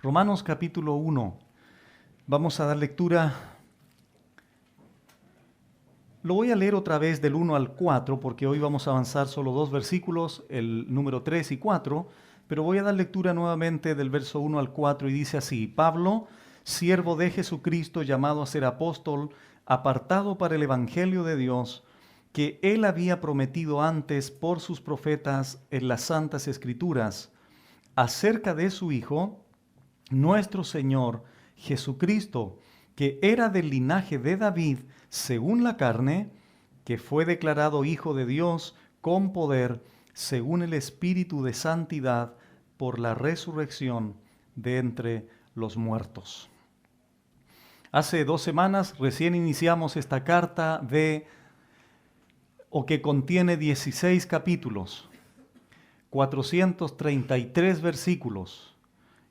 Romanos capítulo 1. Vamos a dar lectura. Lo voy a leer otra vez del 1 al 4 porque hoy vamos a avanzar solo 2 versículos, el número 3 y 4, pero voy a dar lectura nuevamente del verso 1 al 4 y dice así: Pablo, siervo de Jesucristo, llamado a ser apóstol, apartado para el evangelio de Dios, que él había prometido antes por sus profetas en las santas escrituras, acerca de su Hijo, nuestro Señor Jesucristo, que era del linaje de David según la carne, que fue declarado Hijo de Dios con poder, según el Espíritu de santidad, por la resurrección de entre los muertos. Hace 2 semanas recién iniciamos esta carta que contiene 16 capítulos, 433 versículos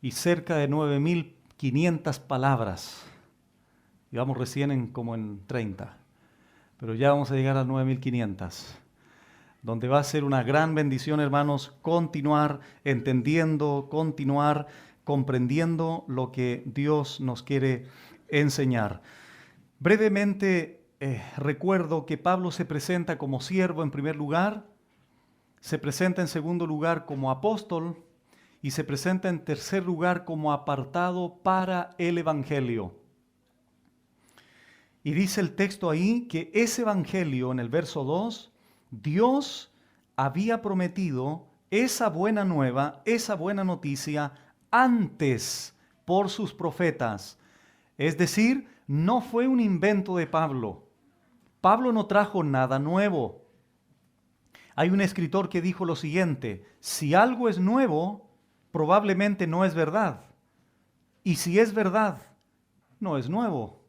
y cerca de 9.500 palabras. Y vamos recién como en 30, pero ya vamos a llegar a 9.500, donde va a ser una gran bendición, hermanos, continuar entendiendo, continuar comprendiendo lo que Dios nos quiere enseñar. Brevemente, recuerdo que Pablo se presenta como siervo en primer lugar, se presenta en segundo lugar como apóstol y se presenta en tercer lugar como apartado para el evangelio. Y dice el texto ahí que ese evangelio, en el verso 2, Dios había prometido esa buena nueva, esa buena noticia, antes por sus profetas. Es decir, no fue un invento de Pablo. Pablo no trajo nada nuevo. Hay un escritor que dijo lo siguiente: si algo es nuevo, probablemente no es verdad. Y si es verdad, no es nuevo.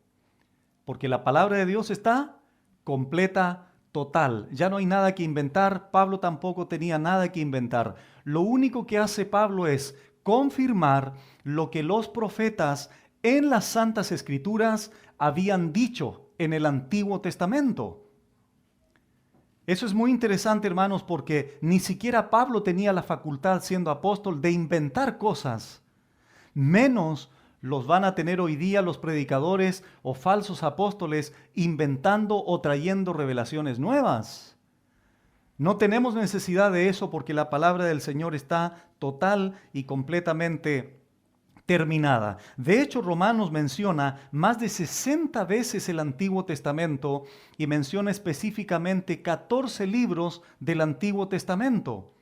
Porque la palabra de Dios está completa, total. Ya no hay nada que inventar. Pablo tampoco tenía nada que inventar. Lo único que hace Pablo es confirmar lo que los profetas en las Santas Escrituras habían dicho en el Antiguo Testamento. Eso es muy interesante, hermanos, porque ni siquiera Pablo tenía la facultad, siendo apóstol, de inventar cosas. Menos los van a tener hoy día los predicadores o falsos apóstoles inventando o trayendo revelaciones nuevas. No tenemos necesidad de eso porque la palabra del Señor está total y completamente terminada. De hecho, Romanos menciona más de 60 veces el Antiguo Testamento y menciona específicamente 14 libros del Antiguo Testamento.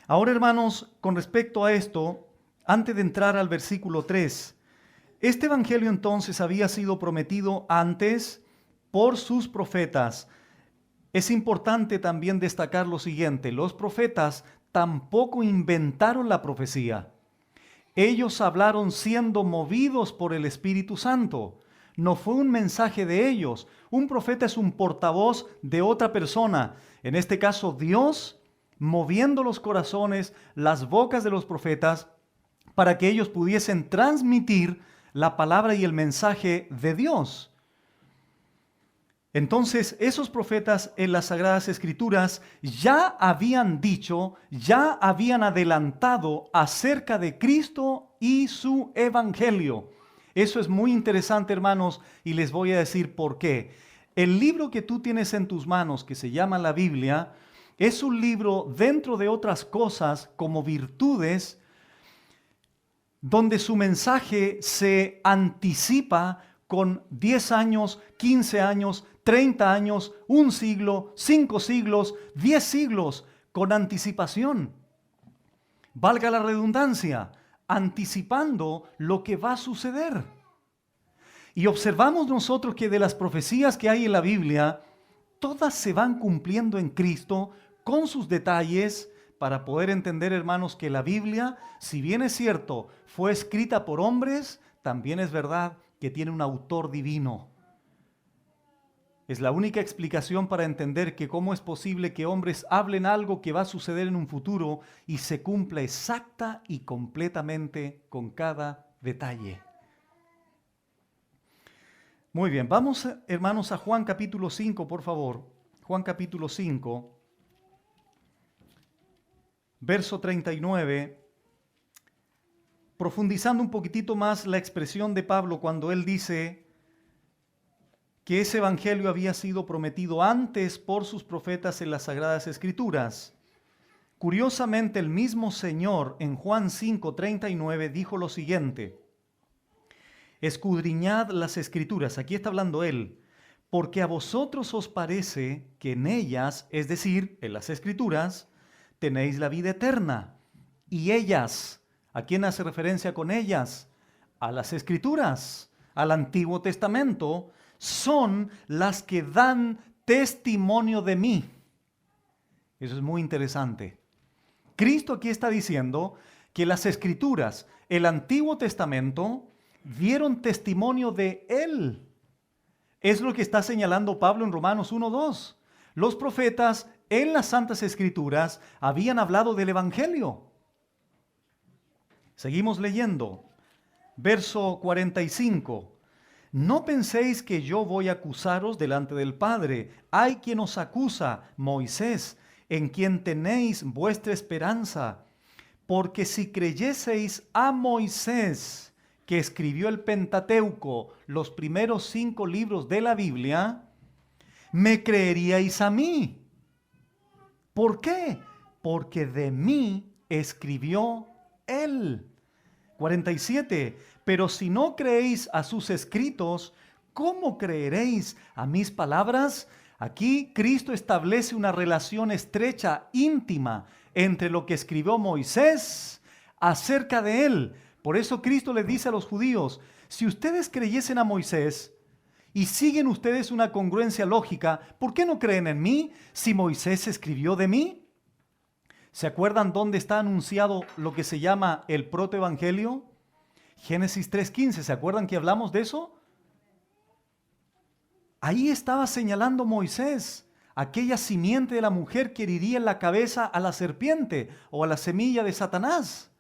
Ahora, hermanos, con respecto a esto, antes de entrar al versículo 3, este evangelio entonces había sido prometido antes por sus profetas. Es importante también destacar lo siguiente: los profetas tampoco inventaron la profecía. Ellos hablaron siendo movidos por el Espíritu Santo. No fue un mensaje de ellos. Un profeta es un portavoz de otra persona. En este caso, Dios moviendo los corazones, las bocas de los profetas, para que ellos pudiesen transmitir la palabra y el mensaje de Dios. Entonces, esos profetas en las Sagradas Escrituras ya habían dicho, ya habían adelantado acerca de Cristo y su evangelio. Eso es muy interesante, hermanos, y les voy a decir por qué. El libro que tú tienes en tus manos, que se llama la Biblia, es un libro, dentro de otras cosas, como virtudes, donde su mensaje se anticipa con 10 años, 15 años, 30 años, 1 siglo, 5 siglos, 10 siglos, con anticipación. Valga la redundancia, anticipando lo que va a suceder. Y observamos nosotros que de las profecías que hay en la Biblia, todas se van cumpliendo en Cristo con sus detalles, para poder entender, hermanos, que la Biblia, si bien es cierto, fue escrita por hombres, también es verdad que tiene un autor divino. Es la única explicación para entender que cómo es posible que hombres hablen algo que va a suceder en un futuro y se cumpla exacta y completamente con cada detalle. Muy bien, vamos, hermanos, a Juan capítulo 5, por favor. Juan capítulo 5. Verso 39, profundizando un poquitito más la expresión de Pablo cuando él dice que ese evangelio había sido prometido antes por sus profetas en las Sagradas Escrituras. Curiosamente, el mismo Señor en Juan 5:39 dijo lo siguiente: escudriñad las Escrituras, aquí está hablando él, porque a vosotros os parece que en ellas, es decir, en las Escrituras, tenéis la vida eterna. Y ellas, ¿a quién hace referencia con ellas? A las Escrituras, al Antiguo Testamento, son las que dan testimonio de mí. Eso es muy interesante. Cristo aquí está diciendo que las Escrituras, el Antiguo Testamento, dieron testimonio de Él. Es lo que está señalando Pablo en Romanos 1:2. Los profetas en las Santas Escrituras habían hablado del Evangelio. Seguimos leyendo. Verso 45. No penséis que yo voy a acusaros delante del Padre. Hay quien os acusa, Moisés, en quien tenéis vuestra esperanza. Porque si creyeseis a Moisés, que escribió el Pentateuco, los primeros 5 libros de la Biblia, me creeríais a mí. ¿Por qué? Porque de mí escribió él. 47. Pero si no creéis a sus escritos, ¿cómo creeréis a mis palabras? Aquí Cristo establece una relación estrecha, íntima, entre lo que escribió Moisés acerca de él. Por eso Cristo le dice a los judíos: si ustedes creyesen a Moisés y siguen ustedes una congruencia lógica, ¿por qué no creen en mí si Moisés escribió de mí? ¿Se acuerdan dónde está anunciado lo que se llama el protoevangelio? Génesis 3:15, ¿se acuerdan que hablamos de eso? Ahí estaba señalando Moisés aquella simiente de la mujer que heriría en la cabeza a la serpiente o a la semilla de Satanás.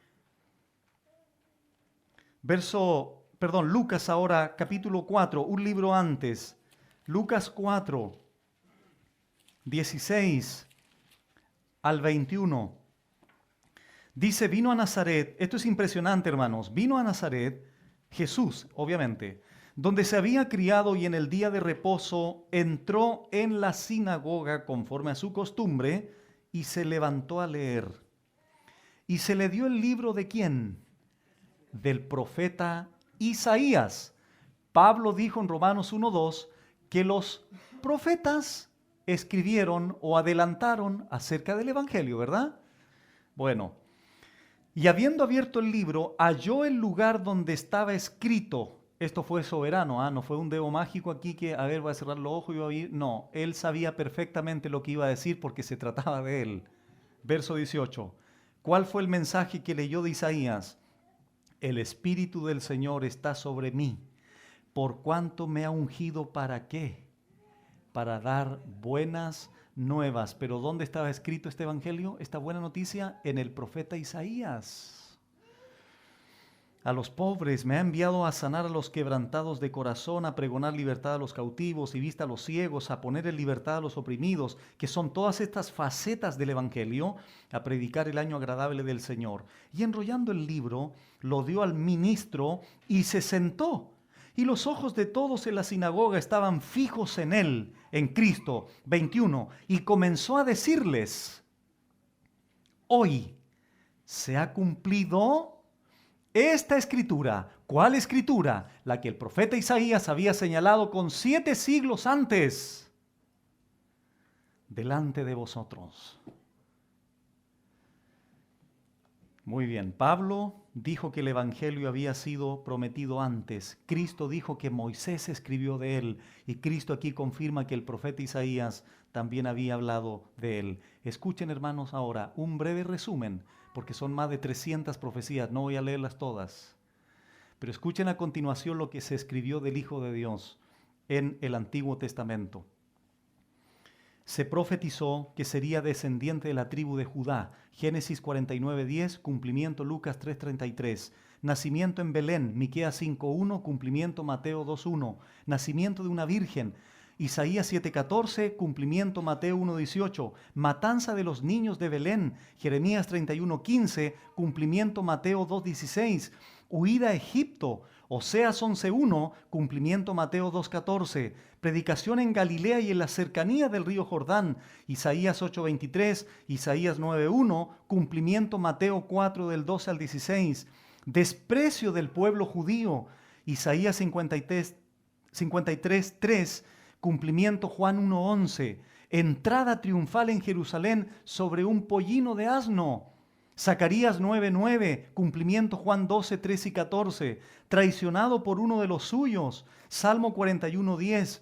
Lucas ahora, capítulo 4, un libro antes. Lucas 4, 16 al 21. Dice, vino a Nazaret, esto es impresionante, hermanos, vino a Nazaret, Jesús, obviamente, donde se había criado, y en el día de reposo entró en la sinagoga conforme a su costumbre y se levantó a leer. Y se le dio el libro ¿de quién? Del profeta Isaías. Pablo dijo en Romanos 1:2 que los profetas escribieron o adelantaron acerca del Evangelio, ¿verdad? Bueno, y habiendo abierto el libro, halló el lugar donde estaba escrito. Esto fue soberano, no fue un dedo mágico aquí que, a ver, voy a cerrar los ojos y voy a oír. No, él sabía perfectamente lo que iba a decir porque se trataba de él. Verso 18. ¿Cuál fue el mensaje que leyó de Isaías? El Espíritu del Señor está sobre mí, por cuanto me ha ungido, ¿para qué? Para dar buenas nuevas. Pero ¿dónde estaba escrito este evangelio, esta buena noticia? En el profeta Isaías. A los pobres me ha enviado a sanar a los quebrantados de corazón, a pregonar libertad a los cautivos y vista a los ciegos, a poner en libertad a los oprimidos, que son todas estas facetas del evangelio, a predicar el año agradable del Señor. Y enrollando el libro, lo dio al ministro y se sentó. Y los ojos de todos en la sinagoga estaban fijos en él, en Cristo. 21. Y comenzó a decirles, hoy se ha cumplido esta escritura. ¿Cuál escritura? La que el profeta Isaías había señalado con 7 siglos antes. Delante de vosotros. Muy bien, Pablo dijo que el evangelio había sido prometido antes. Cristo dijo que Moisés escribió de él. Y Cristo aquí confirma que el profeta Isaías también había hablado de él. Escuchen, hermanos, ahora un breve resumen, porque son más de 300 profecías, no voy a leerlas todas. Pero escuchen a continuación lo que se escribió del Hijo de Dios en el Antiguo Testamento. Se profetizó que sería descendiente de la tribu de Judá. Génesis 49:10, cumplimiento Lucas 3:33. Nacimiento en Belén, Miqueas 5:1, cumplimiento Mateo 2:1. Nacimiento de una virgen, Isaías 7:14, cumplimiento Mateo 1:18. Matanza de los niños de Belén, Jeremías 31:15, cumplimiento Mateo 2:16. huida a Egipto. Oseas 11.1, cumplimiento Mateo 2.14. Predicación en Galilea y en la cercanía del río Jordán. Isaías 8.23, Isaías 9.1, cumplimiento Mateo 4 del 12 al 16. Desprecio del pueblo judío. Isaías 53.3, cumplimiento Juan 1.11. Entrada triunfal en Jerusalén sobre un pollino de asno. Zacarías 9.9, cumplimiento Juan 12.3 y 14. Traicionado por uno de los suyos. Salmo 41.10,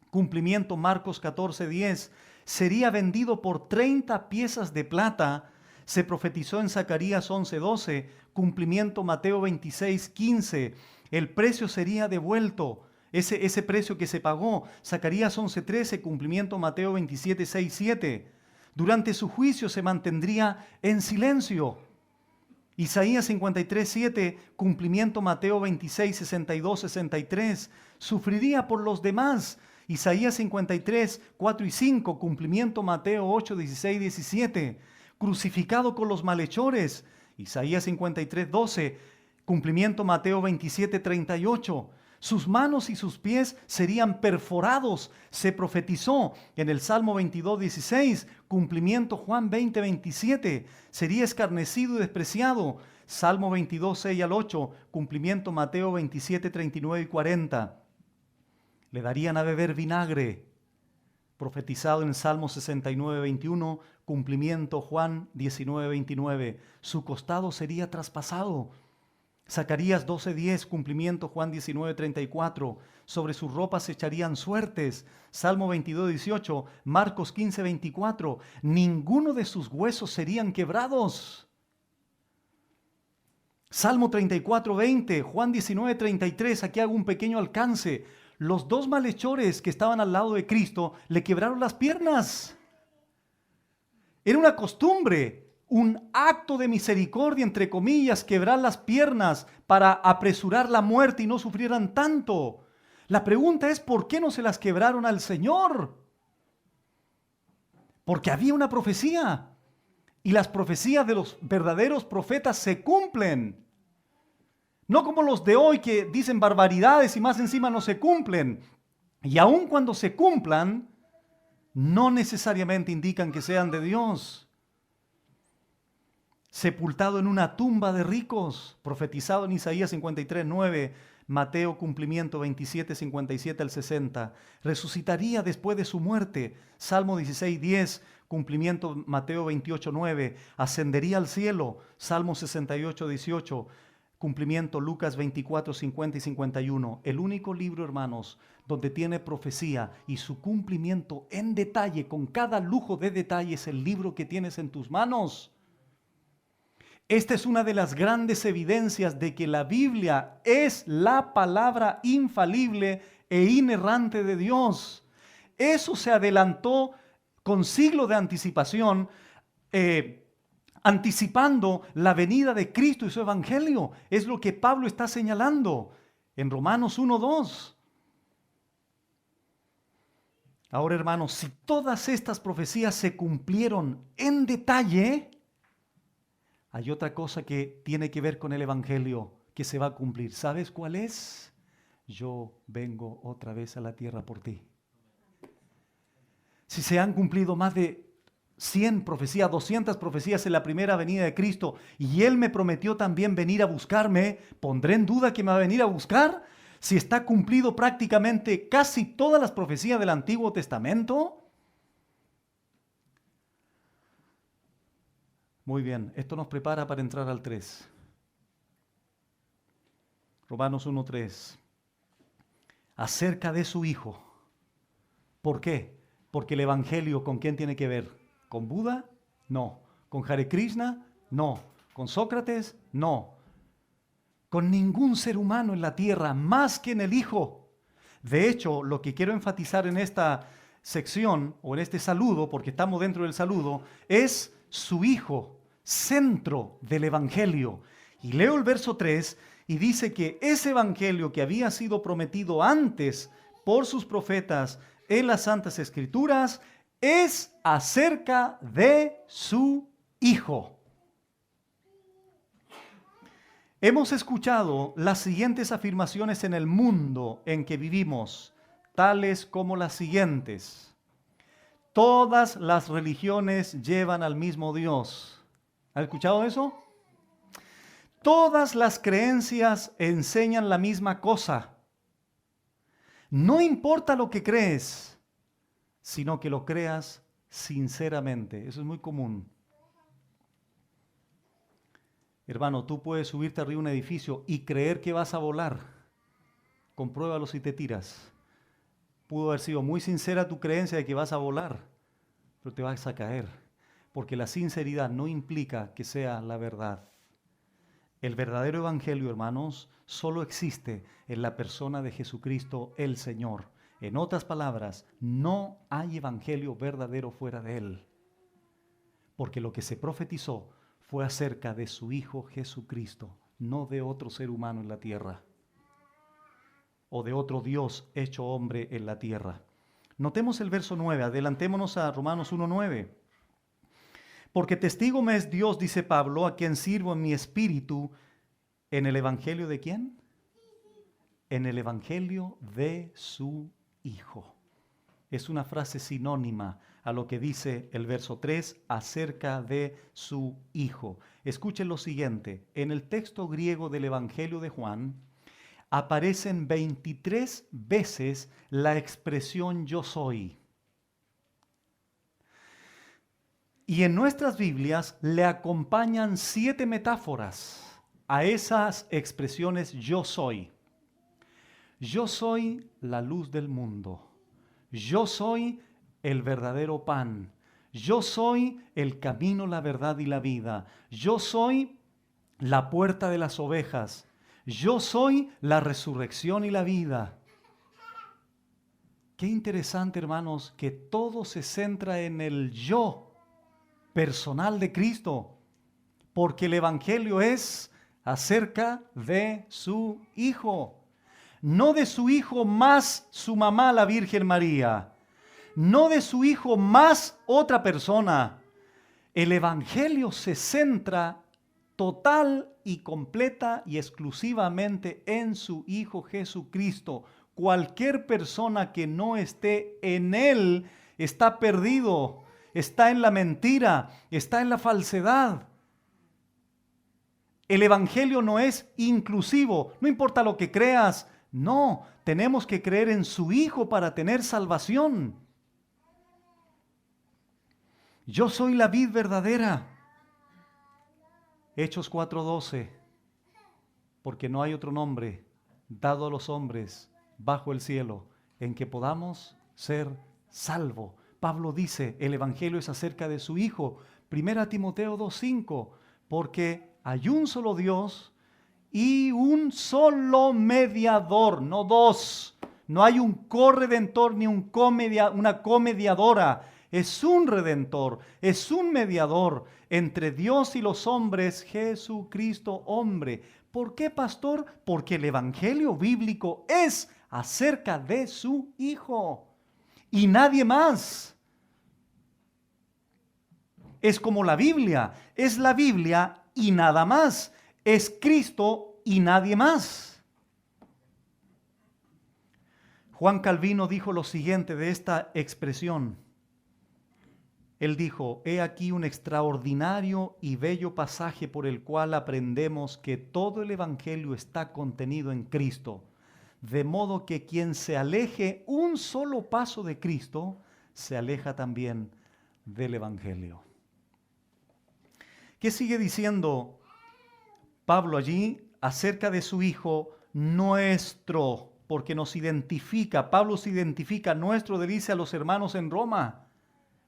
cumplimiento Marcos 14.10. Sería vendido por 30 piezas de plata. Se profetizó en Zacarías 11.12, cumplimiento Mateo 26.15. El precio sería devuelto. Ese precio que se pagó, Zacarías 11.13, cumplimiento Mateo 27.6, 7. Durante su juicio se mantendría en silencio. Isaías 53.7, cumplimiento Mateo 26, 62, 63. Sufriría por los demás. Isaías 53, 4 y 5, cumplimiento Mateo 8, 16, 17. Crucificado con los malhechores. Isaías 53, 12, cumplimiento Mateo 27, 38. Sus manos y sus pies serían perforados. Se profetizó en el Salmo 22.16, cumplimiento Juan 20.27. Sería escarnecido y despreciado. Salmo 22.6 al 8, cumplimiento Mateo 27.39 y 40. Le darían a beber vinagre. Profetizado en el Salmo 69.21, cumplimiento Juan 19.29. Su costado sería traspasado. Zacarías 12.10, cumplimiento Juan 19.34, sobre sus ropas se echarían suertes. Salmo 22.18, Marcos 15.24, ninguno de sus huesos serían quebrados. Salmo 34.20, Juan 19.33, aquí hago un pequeño alcance. Los dos malhechores que estaban al lado de Cristo le quebraron las piernas. Era una costumbre, un acto de misericordia, entre comillas, quebrar las piernas para apresurar la muerte y no sufrieran tanto. La pregunta es, ¿por qué no se las quebraron al Señor? Porque había una profecía y las profecías de los verdaderos profetas se cumplen. No como los de hoy que dicen barbaridades y más encima no se cumplen. Y aun cuando se cumplan, no necesariamente indican que sean de Dios. Sepultado en una tumba de ricos, profetizado en Isaías 53.9, Mateo cumplimiento 27.57 al 60. Resucitaría después de su muerte, Salmo 16.10, cumplimiento Mateo 28.9. Ascendería al cielo, Salmo 68.18, cumplimiento Lucas 24.50 y 51. El único libro, hermanos, donde tiene profecía y su cumplimiento en detalle, con cada lujo de detalle, es el libro que tienes en tus manos. Esta es una de las grandes evidencias de que la Biblia es la palabra infalible e inerrante de Dios. Eso se adelantó con siglos de anticipación, anticipando la venida de Cristo y su evangelio. Es lo que Pablo está señalando en Romanos 1:2. Ahora, hermanos, si todas estas profecías se cumplieron en detalle, hay otra cosa que tiene que ver con el evangelio que se va a cumplir. ¿Sabes cuál es? Yo vengo otra vez a la tierra por ti. Si se han cumplido más de 100 profecías, 200 profecías en la primera venida de Cristo, y Él me prometió también venir a buscarme, ¿pondré en duda que me va a venir a buscar? Si está cumplido prácticamente casi todas las profecías del Antiguo Testamento. Muy bien, esto nos prepara para entrar al 3. Romanos 1:3. Acerca de su Hijo. ¿Por qué? Porque el Evangelio, ¿con quién tiene que ver? ¿Con Buda? No. ¿Con Hare Krishna? No. ¿Con Sócrates? No. Con ningún ser humano en la tierra, más que en el Hijo. De hecho, lo que quiero enfatizar en esta sección, o en este saludo, porque estamos dentro del saludo, es su Hijo, centro del Evangelio. Y leo el verso 3 y dice que ese Evangelio que había sido prometido antes por sus profetas en las Santas Escrituras es acerca de su Hijo. Hemos escuchado las siguientes afirmaciones en el mundo en que vivimos, tales como las siguientes. Todas las religiones llevan al mismo Dios. ¿Has escuchado eso? Todas las creencias enseñan la misma cosa. No importa lo que crees, sino que lo creas sinceramente. Eso es muy común. Hermano, tú puedes subirte arriba de un edificio y creer que vas a volar. Compruébalo si te tiras. Pudo haber sido muy sincera tu creencia de que vas a volar, pero te vas a caer, porque la sinceridad no implica que sea la verdad. El verdadero evangelio, hermanos, solo existe en la persona de Jesucristo el Señor. En otras palabras, no hay evangelio verdadero fuera de Él, porque lo que se profetizó fue acerca de su Hijo Jesucristo, no de otro ser humano en la tierra, o de otro Dios hecho hombre en la tierra. Notemos el verso 9, adelantémonos a Romanos 1:9. Porque testigo me es Dios, dice Pablo, a quien sirvo en mi espíritu, ¿en el evangelio de quién? En el evangelio de su Hijo. Es una frase sinónima a lo que dice el verso 3 acerca de su Hijo. Escuchen lo siguiente, en el texto griego del evangelio de Juan, aparecen 23 veces la expresión yo soy. Y en nuestras Biblias le acompañan 7 metáforas a esas expresiones yo soy. Yo soy la luz del mundo. Yo soy el verdadero pan. Yo soy el camino, la verdad y la vida. Yo soy la puerta de las ovejas. Yo soy la resurrección y la vida. Qué interesante, hermanos, que todo se centra en el yo personal de Cristo, porque el evangelio es acerca de su Hijo, no de su Hijo más su mamá, la Virgen María, no de su Hijo más otra persona. El evangelio se centra total y completa y exclusivamente en su Hijo Jesucristo. Cualquier persona que no esté en Él está perdido, está en la mentira, está en la falsedad. El evangelio no es inclusivo, no importa lo que creas, no, tenemos que creer en su Hijo para tener salvación. Yo soy la vid verdadera. Hechos 4:12, porque no hay otro nombre dado a los hombres bajo el cielo en que podamos ser salvos. Pablo dice, el evangelio es acerca de su Hijo. 1 Timoteo 2:5, porque hay un solo Dios y un solo mediador, no dos. No hay un corredentor ni una comediadora. Es un redentor, es un mediador entre Dios y los hombres, Jesucristo hombre. ¿Por qué, pastor? Porque el evangelio bíblico es acerca de su Hijo y nadie más. Es como la Biblia, es la Biblia y nada más. Es Cristo y nadie más. Juan Calvino dijo lo siguiente de esta expresión. Él dijo, he aquí un extraordinario y bello pasaje por el cual aprendemos que todo el evangelio está contenido en Cristo, de modo que quien se aleje un solo paso de Cristo, se aleja también del evangelio. ¿Qué sigue diciendo Pablo allí acerca de su Hijo nuestro? Porque nos identifica, Pablo se identifica, nuestro, le dice a los hermanos en Roma,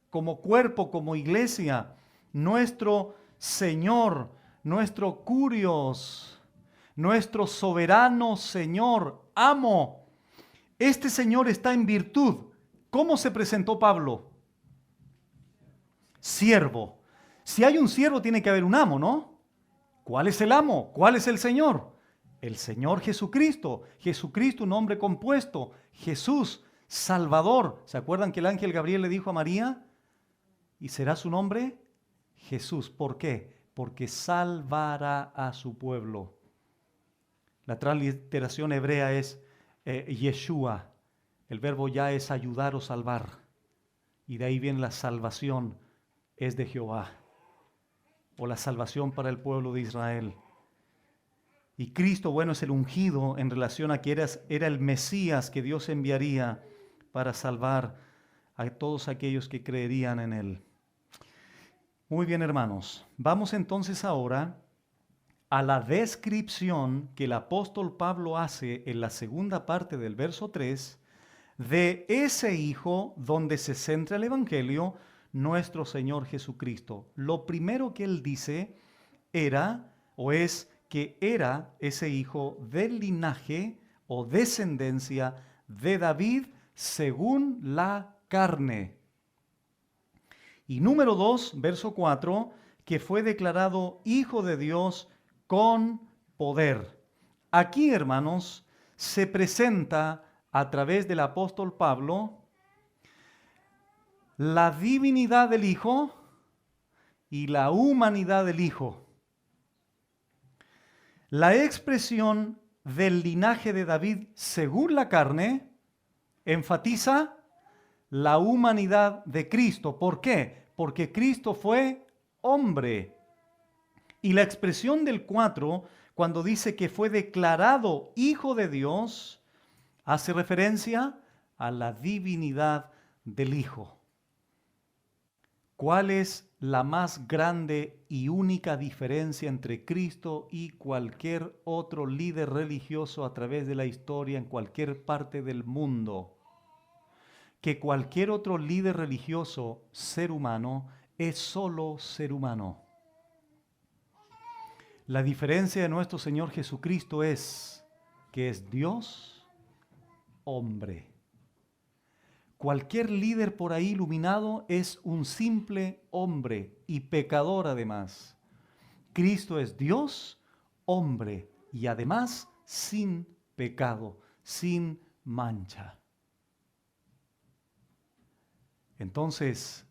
como cuerpo, como iglesia, nuestro Señor, nuestro Curios, nuestro soberano Señor, amo. Este Señor está en virtud. ¿Cómo se presentó Pablo? Siervo. Si hay un siervo, tiene que haber un amo, ¿no? ¿Cuál es el amo? ¿Cuál es el Señor? El Señor Jesucristo. Jesucristo, un nombre compuesto. Jesús, Salvador. ¿Se acuerdan que el ángel Gabriel le dijo a María? ¿Y será su nombre? Jesús. ¿Por qué? Porque salvará a su pueblo. La transliteración hebrea es Yeshua. El verbo ya es ayudar o salvar. Y de ahí viene la salvación, es de Jehová. O la salvación para el pueblo de Israel. Y Cristo, bueno, es el ungido en relación a que era el Mesías que Dios enviaría para salvar a todos aquellos que creerían en Él. Muy bien, hermanos. Vamos entonces ahora a la descripción que el apóstol Pablo hace en la segunda parte del verso 3 de ese Hijo donde se centra el Evangelio, nuestro Señor Jesucristo. Lo primero que él dice era o es que era ese Hijo del linaje o descendencia de David según la carne. Y número 2, verso 4, que fue declarado Hijo de Dios con poder. Aquí, hermanos, se presenta a través del apóstol Pablo la divinidad del Hijo y la humanidad del Hijo. La expresión del linaje de David según la carne enfatiza la humanidad de Cristo. ¿Por qué? Porque Cristo fue hombre. Y la expresión del 4, cuando dice que fue declarado Hijo de Dios, hace referencia a la divinidad del Hijo. ¿Cuál es la más grande y única diferencia entre Cristo y cualquier otro líder religioso a través de la historia en cualquier parte del mundo? Que cualquier otro líder religioso, ser humano, es solo ser humano. La diferencia de nuestro Señor Jesucristo es que es Dios, hombre. Cualquier líder por ahí iluminado es un simple hombre y pecador además. Cristo es Dios, hombre y además sin pecado, sin mancha. Entonces,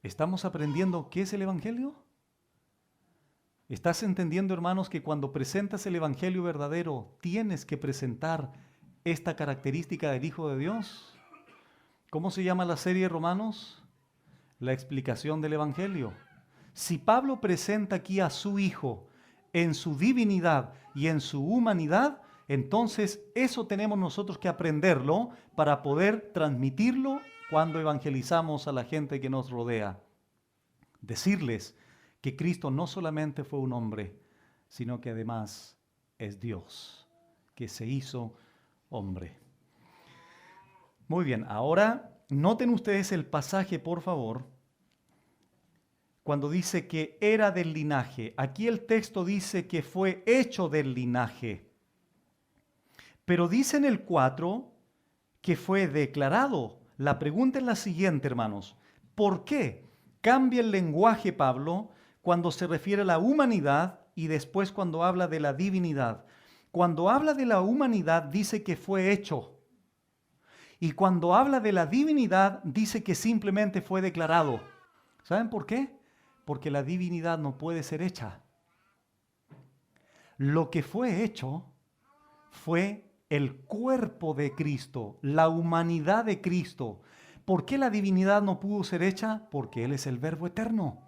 ¿estamos aprendiendo qué es el Evangelio? ¿Estás entendiendo, hermanos, que cuando presentas el Evangelio verdadero tienes que presentar esta característica del Hijo de Dios? ¿Cómo se llama la serie Romanos? La explicación del Evangelio. Si Pablo presenta aquí a su Hijo en su divinidad y en su humanidad, entonces eso tenemos nosotros que aprenderlo para poder transmitirlo cuando evangelizamos a la gente que nos rodea. Decirles que Cristo no solamente fue un hombre, sino que además es Dios, que se hizo hombre. Muy bien, ahora noten ustedes el pasaje, por favor, cuando dice que era del linaje. Aquí el texto dice que fue hecho del linaje, pero dice en el 4 que fue declarado. La pregunta es la siguiente, hermanos. ¿Por qué cambia el lenguaje Pablo cuando se refiere a la humanidad y después cuando habla de la divinidad? Cuando habla de la humanidad dice que fue hecho. Y cuando habla de la divinidad, dice que simplemente fue declarado. ¿Saben por qué? Porque la divinidad no puede ser hecha. Lo que fue hecho fue el cuerpo de Cristo, la humanidad de Cristo. ¿Por qué la divinidad no pudo ser hecha? Porque Él es el Verbo eterno.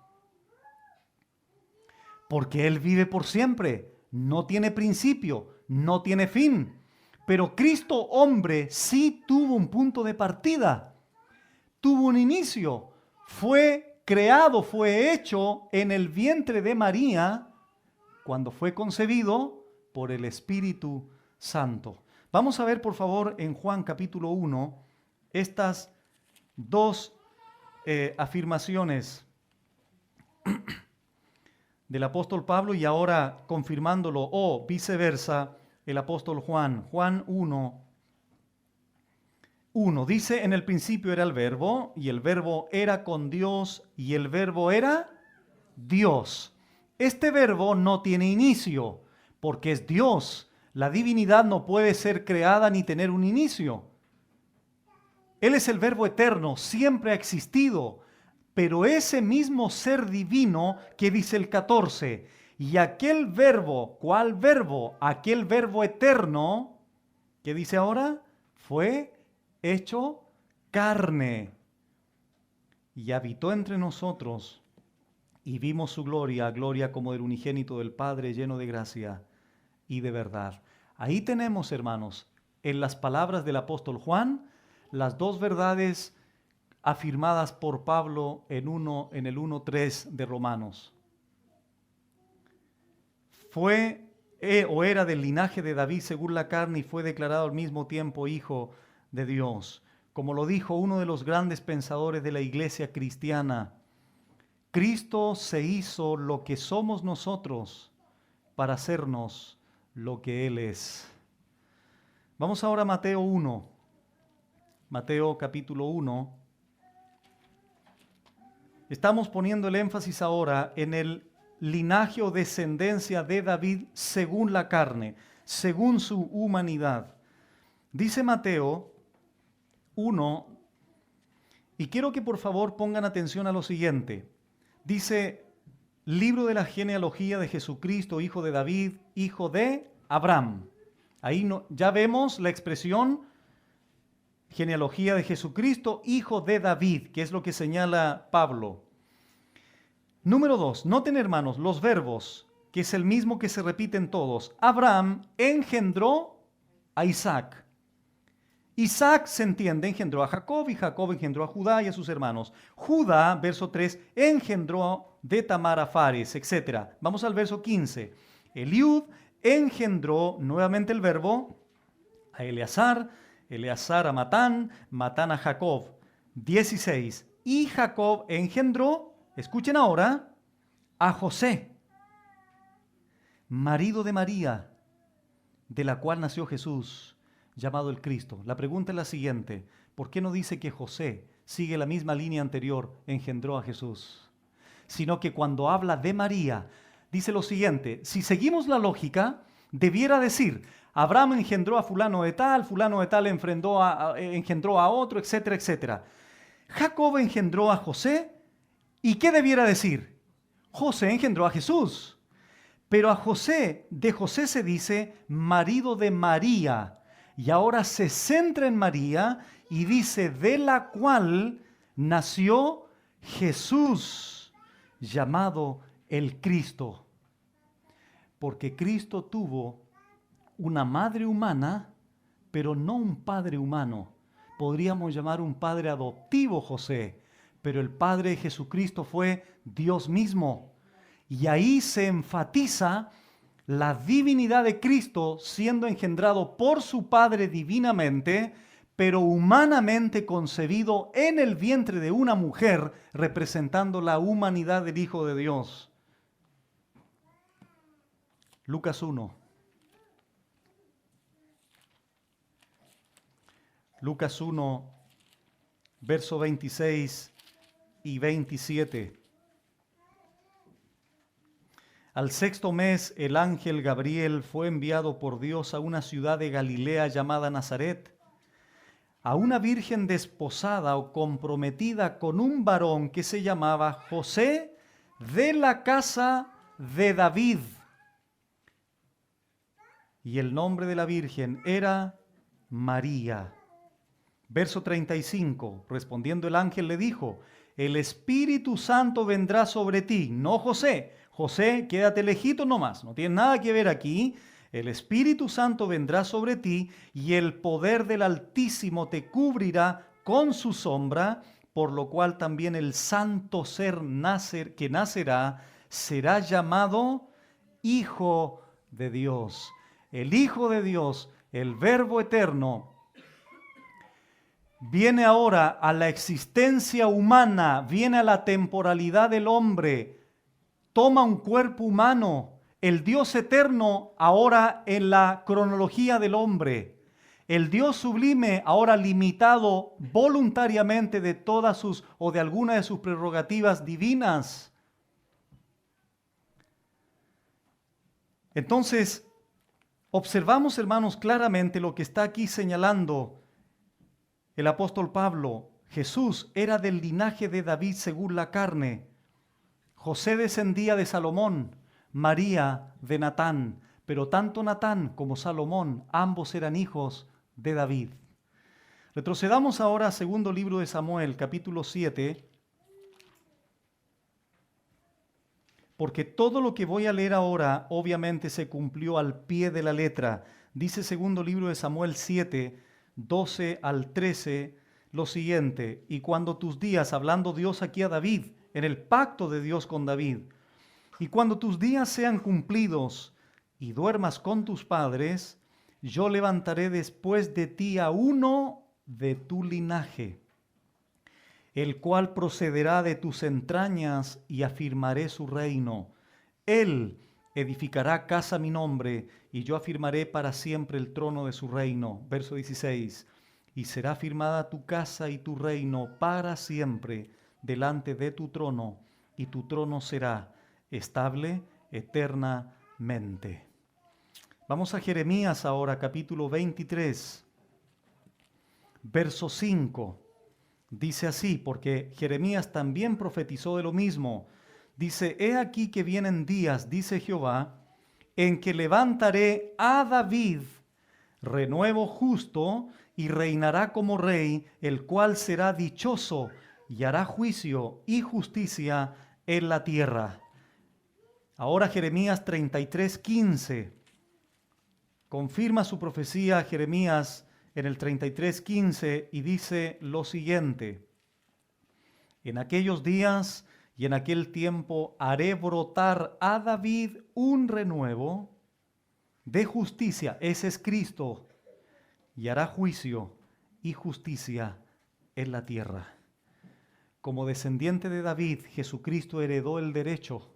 Porque Él vive por siempre, no tiene principio, no tiene fin. Pero Cristo hombre sí tuvo un punto de partida, tuvo un inicio, fue creado, fue hecho en el vientre de María cuando fue concebido por el Espíritu Santo. Vamos a ver por favor en Juan capítulo 1 estas dos afirmaciones del apóstol Pablo y ahora confirmándolo o viceversa el apóstol Juan. Juan 1 dice, en el principio era el verbo y el verbo era con Dios y el verbo era Dios. Este verbo no tiene inicio porque es Dios. La divinidad no puede ser creada ni tener un inicio. Él es el verbo eterno, siempre ha existido. Pero ese mismo ser divino que dice el 14, Y aquel verbo, ¿cuál verbo? Aquel verbo eterno, ¿qué dice ahora? Fue hecho carne y habitó entre nosotros y vimos su gloria, gloria como del unigénito del Padre, lleno de gracia y de verdad. Ahí tenemos, hermanos, en las palabras del apóstol Juan, las dos verdades afirmadas por Pablo en el 1:3 de Romanos. Fue o era del linaje de David según la carne y fue declarado al mismo tiempo hijo de Dios. Como lo dijo uno de los grandes pensadores de la iglesia cristiana, Cristo se hizo lo que somos nosotros para hacernos lo que Él es. Vamos ahora a Mateo 1. Mateo capítulo 1. Estamos poniendo el énfasis ahora en el linaje o descendencia de David según la carne, según su humanidad. Dice Mateo 1, y quiero que por favor pongan atención a lo siguiente. Dice, libro de la genealogía de Jesucristo, hijo de David, hijo de Abraham. Ahí ya vemos la expresión genealogía de Jesucristo, hijo de David, que es lo que señala Pablo. Número 2, noten hermanos los verbos, que es el mismo que se repiten todos. Abraham engendró a Isaac. Isaac, se entiende, engendró a Jacob y Jacob engendró a Judá y a sus hermanos. Judá, verso 3, engendró de Tamar a Fares, etc. Vamos al verso 15. Eliud engendró, nuevamente el verbo, a Eleazar, Eleazar a Matán, Matán a Jacob. 16. Y Jacob engendró, escuchen ahora, a José, marido de María, de la cual nació Jesús, llamado el Cristo. La pregunta es la siguiente: ¿por qué no dice que José sigue la misma línea anterior, engendró a Jesús? Sino que cuando habla de María, dice lo siguiente: si seguimos la lógica, debiera decir, Abraham engendró a fulano de tal engendró a otro, etcétera, etcétera. Jacob engendró a José, ¿y qué debiera decir? José engendró a Jesús. Pero a José, de José se dice marido de María. Y ahora se centra en María y dice, de la cual nació Jesús, llamado el Cristo. Porque Cristo tuvo una madre humana, pero no un padre humano. Podríamos llamar un padre adoptivo José, pero el padre de Jesucristo fue Dios mismo. Y ahí se enfatiza la divinidad de Cristo siendo engendrado por su Padre divinamente, pero humanamente concebido en el vientre de una mujer, representando la humanidad del Hijo de Dios. Lucas 1. Lucas 1, verso 26 y 27. Al sexto mes, el ángel Gabriel fue enviado por Dios a una ciudad de Galilea llamada Nazaret, a una virgen desposada o comprometida con un varón que se llamaba José de la casa de David. Y el nombre de la virgen era María. Verso 35, respondiendo el ángel le dijo, el Espíritu Santo vendrá sobre ti, no José. José, quédate lejito nomás, no tiene nada que ver aquí. El Espíritu Santo vendrá sobre ti y el poder del Altísimo te cubrirá con su sombra, por lo cual también el santo ser que nacerá será llamado Hijo de Dios. El Hijo de Dios, el Verbo eterno, viene ahora a la existencia humana, viene a la temporalidad del hombre, toma un cuerpo humano, el Dios eterno ahora en la cronología del hombre, el Dios sublime ahora limitado voluntariamente de todas sus o de alguna de sus prerrogativas divinas. Entonces, observamos, hermanos, claramente lo que está aquí señalando el apóstol Pablo. Jesús era del linaje de David según la carne. José descendía de Salomón, María de Natán, pero tanto Natán como Salomón, ambos eran hijos de David. Retrocedamos ahora a segundo libro de Samuel, capítulo 7, porque todo lo que voy a leer ahora obviamente se cumplió al pie de la letra. Dice segundo libro de Samuel 7, 12 al 13, lo siguiente: y cuando tus días, hablando Dios aquí a David, en el pacto de Dios con David, y cuando tus días sean cumplidos y duermas con tus padres, yo levantaré después de ti a uno de tu linaje, el cual procederá de tus entrañas, y afirmaré su reino. Él edificará casa a mi nombre, y yo afirmaré para siempre el trono de su reino. Verso 16. Y será firmada tu casa y tu reino para siempre delante de tu trono, y tu trono será estable eternamente. Vamos a Jeremías ahora, capítulo 23, verso 5. Dice así, porque Jeremías también profetizó de lo mismo. Dice: he aquí que vienen días, dice Jehová, en que levantaré a David renuevo justo, y reinará como rey, el cual será dichoso y hará juicio y justicia en la tierra. Ahora Jeremías 33:15 confirma su profecía, Jeremías en el 33:15, y dice lo siguiente: en aquellos días y en aquel tiempo haré brotar a David un renuevo de justicia, ese es Cristo, y hará juicio y justicia en la tierra. Como descendiente de David, Jesucristo heredó el derecho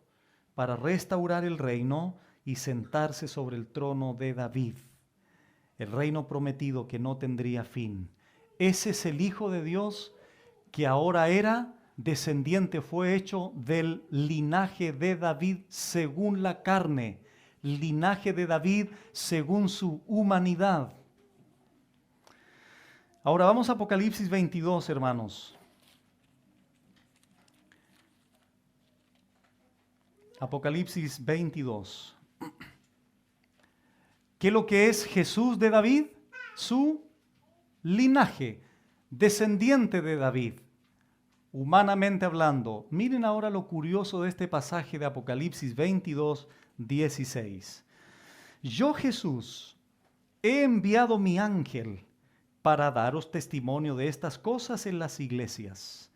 para restaurar el reino y sentarse sobre el trono de David, el reino prometido que no tendría fin. Ese es el Hijo de Dios que ahora era descendiente, fue hecho del linaje de David según la carne, linaje de David según su humanidad. Ahora vamos a Apocalipsis 22, hermanos. Apocalipsis 22. ¿Qué es lo que es Jesús de David? Su linaje, descendiente de David, humanamente hablando. Miren ahora lo curioso de este pasaje de Apocalipsis 22, 16. Yo, Jesús, he enviado mi ángel para daros testimonio de estas cosas en las iglesias.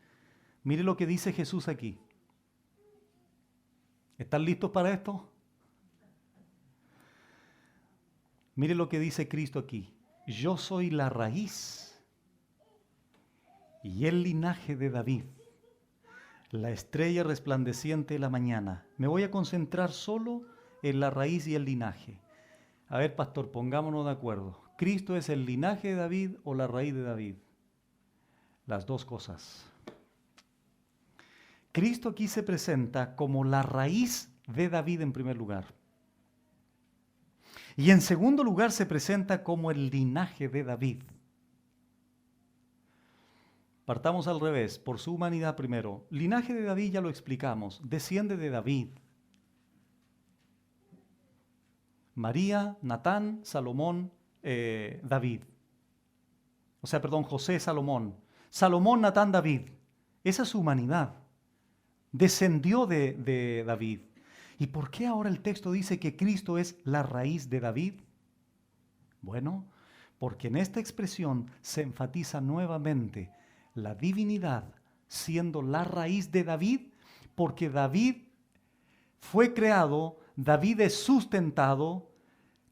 Mire lo que dice Jesús aquí. ¿Están listos para esto? Mire lo que dice Cristo aquí. Yo soy la raíz y el linaje de David, la estrella resplandeciente de la mañana. Me voy a concentrar solo en la raíz y el linaje. A ver, pastor, pongámonos de acuerdo. ¿Cristo es el linaje de David o la raíz de David? Las dos cosas. Cristo aquí se presenta como la raíz de David en primer lugar. Y en segundo lugar se presenta como el linaje de David. Partamos al revés, por su humanidad primero. Linaje de David ya lo explicamos, desciende de David. María, Natán, Salomón, David. José, Salomón. Salomón, Natán, David. Esa es su humanidad. Descendió de David. ¿Y por qué ahora el texto dice que Cristo es la raíz de David? Bueno, porque en esta expresión se enfatiza nuevamente la divinidad siendo la raíz de David, porque David fue creado, David es sustentado,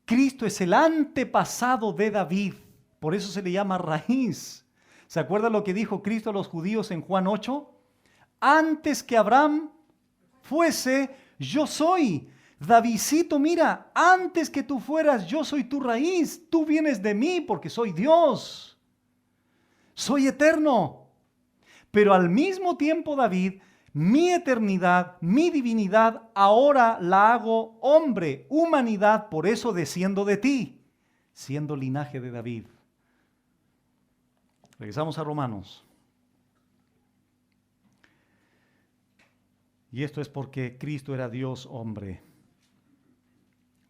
Cristo es el antepasado de David, por eso se le llama raíz. ¿Se acuerdan lo que dijo Cristo a los judíos en Juan 8? Antes que Abraham fuese, yo soy. Davidcito, mira, antes que tú fueras, yo soy tu raíz. Tú vienes de mí porque soy Dios. Soy eterno. Pero al mismo tiempo, David, mi eternidad, mi divinidad, ahora la hago hombre, humanidad, por eso desciendo de ti, siendo linaje de David. Regresamos a Romanos. Y esto es porque Cristo era Dios hombre.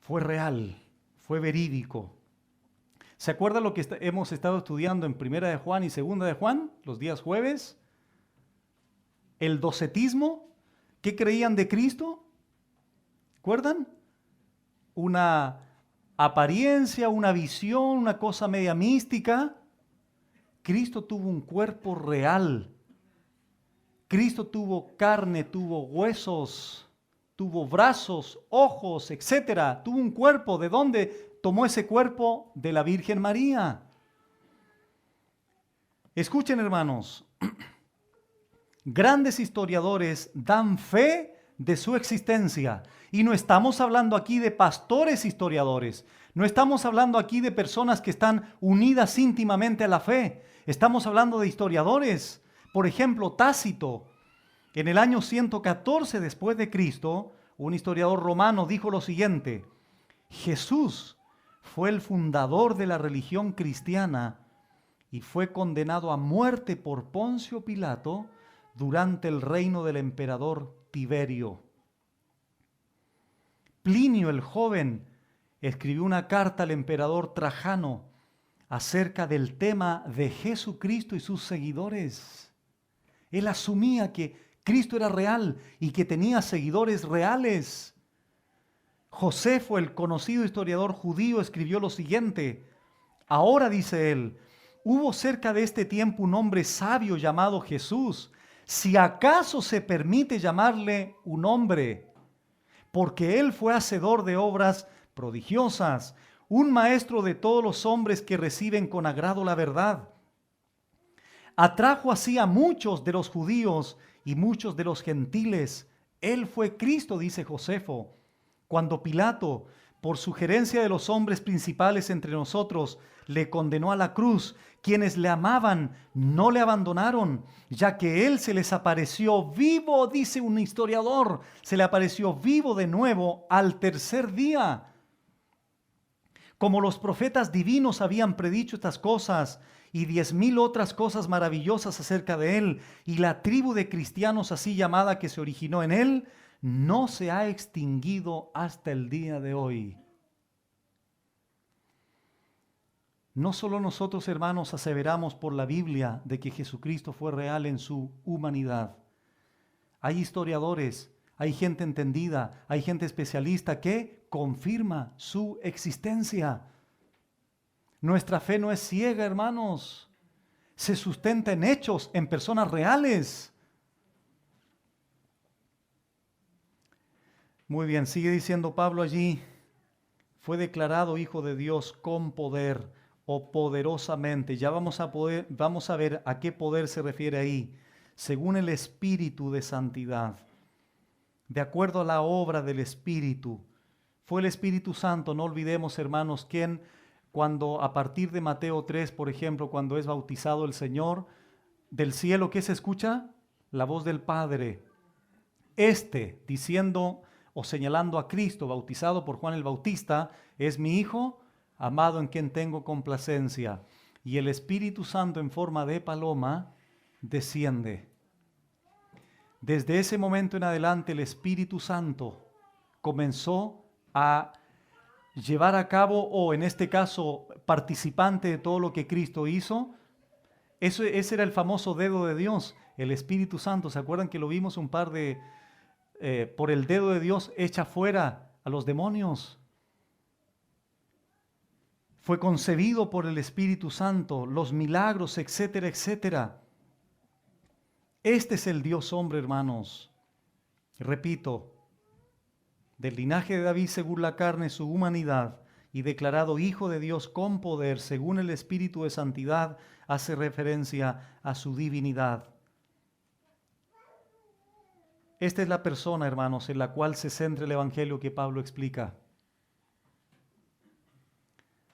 fue real, fue verídico. ¿Se acuerda lo que hemos estado estudiando en Primera de Juan y Segunda de Juan, los días jueves? El docetismo. ¿Qué creían de Cristo? ¿Recuerdan? Una apariencia, una visión, una cosa media mística. Cristo tuvo un cuerpo real. Cristo tuvo carne, tuvo huesos, tuvo brazos, ojos, etcétera. Tuvo un cuerpo. ¿De dónde tomó ese cuerpo? De la Virgen María. Escuchen, hermanos. Grandes historiadores dan fe de su existencia. Y no estamos hablando aquí de pastores historiadores. No estamos hablando aquí de personas que están unidas íntimamente a la fe. Estamos hablando de historiadores. Por ejemplo, Tácito, en el año 114 después de Cristo, un historiador romano dijo lo siguiente: Jesús fue el fundador de la religión cristiana y fue condenado a muerte por Poncio Pilato durante el reino del emperador Tiberio. Plinio el joven escribió una carta al emperador Trajano acerca del tema de Jesucristo y sus seguidores. Él asumía que Cristo era real y que tenía seguidores reales. Josefo, el conocido historiador judío, escribió lo siguiente: ahora, dice él, hubo cerca de este tiempo un hombre sabio llamado Jesús, si acaso se permite llamarle un hombre, porque él fue hacedor de obras prodigiosas, un maestro de todos los hombres que reciben con agrado la verdad. Atrajo así a muchos de los judíos y muchos de los gentiles. Él fue Cristo, dice Josefo. Cuando Pilato, por sugerencia de los hombres principales entre nosotros, le condenó a la cruz, quienes le amaban no le abandonaron, ya que él se les apareció vivo, dice un historiador, se le apareció vivo de nuevo al tercer día. Como los profetas divinos habían predicho estas cosas y 10,000 otras cosas maravillosas acerca de él, y la tribu de cristianos así llamada que se originó en él, no se ha extinguido hasta el día de hoy. No solo nosotros, hermanos, aseveramos por la Biblia de que Jesucristo fue real en su humanidad. Hay historiadores, hay gente entendida, hay gente especialista que confirma su existencia. Nuestra fe no es ciega, hermanos. Se sustenta en hechos, en personas reales. Muy bien, sigue diciendo Pablo allí: fue declarado Hijo de Dios con poder o poderosamente. Ya vamos a ver a qué poder se refiere ahí. Según el Espíritu de santidad. De acuerdo a la obra del Espíritu. Fue el Espíritu Santo, no olvidemos, hermanos, quien cuando a partir de Mateo 3, por ejemplo, cuando es bautizado el Señor, del cielo, ¿qué se escucha? La voz del Padre. Diciendo o señalando a Cristo, bautizado por Juan el Bautista, es mi Hijo amado en quien tengo complacencia. Y el Espíritu Santo en forma de paloma desciende. Desde ese momento en adelante el Espíritu Santo comenzó a llevar a cabo, o en este caso participante de todo lo que Cristo hizo. Ese era el famoso dedo de Dios, el Espíritu Santo. ¿Se acuerdan que lo vimos por el dedo de Dios echa fuera a los demonios? Fue concebido por el Espíritu Santo, los milagros, etcétera, etcétera. Este es el Dios hombre, hermanos. Repito, del linaje de David según la carne, su humanidad, y declarado Hijo de Dios con poder, según el Espíritu de santidad, hace referencia a su divinidad. Esta es la persona, hermanos, en la cual se centra el Evangelio que Pablo explica.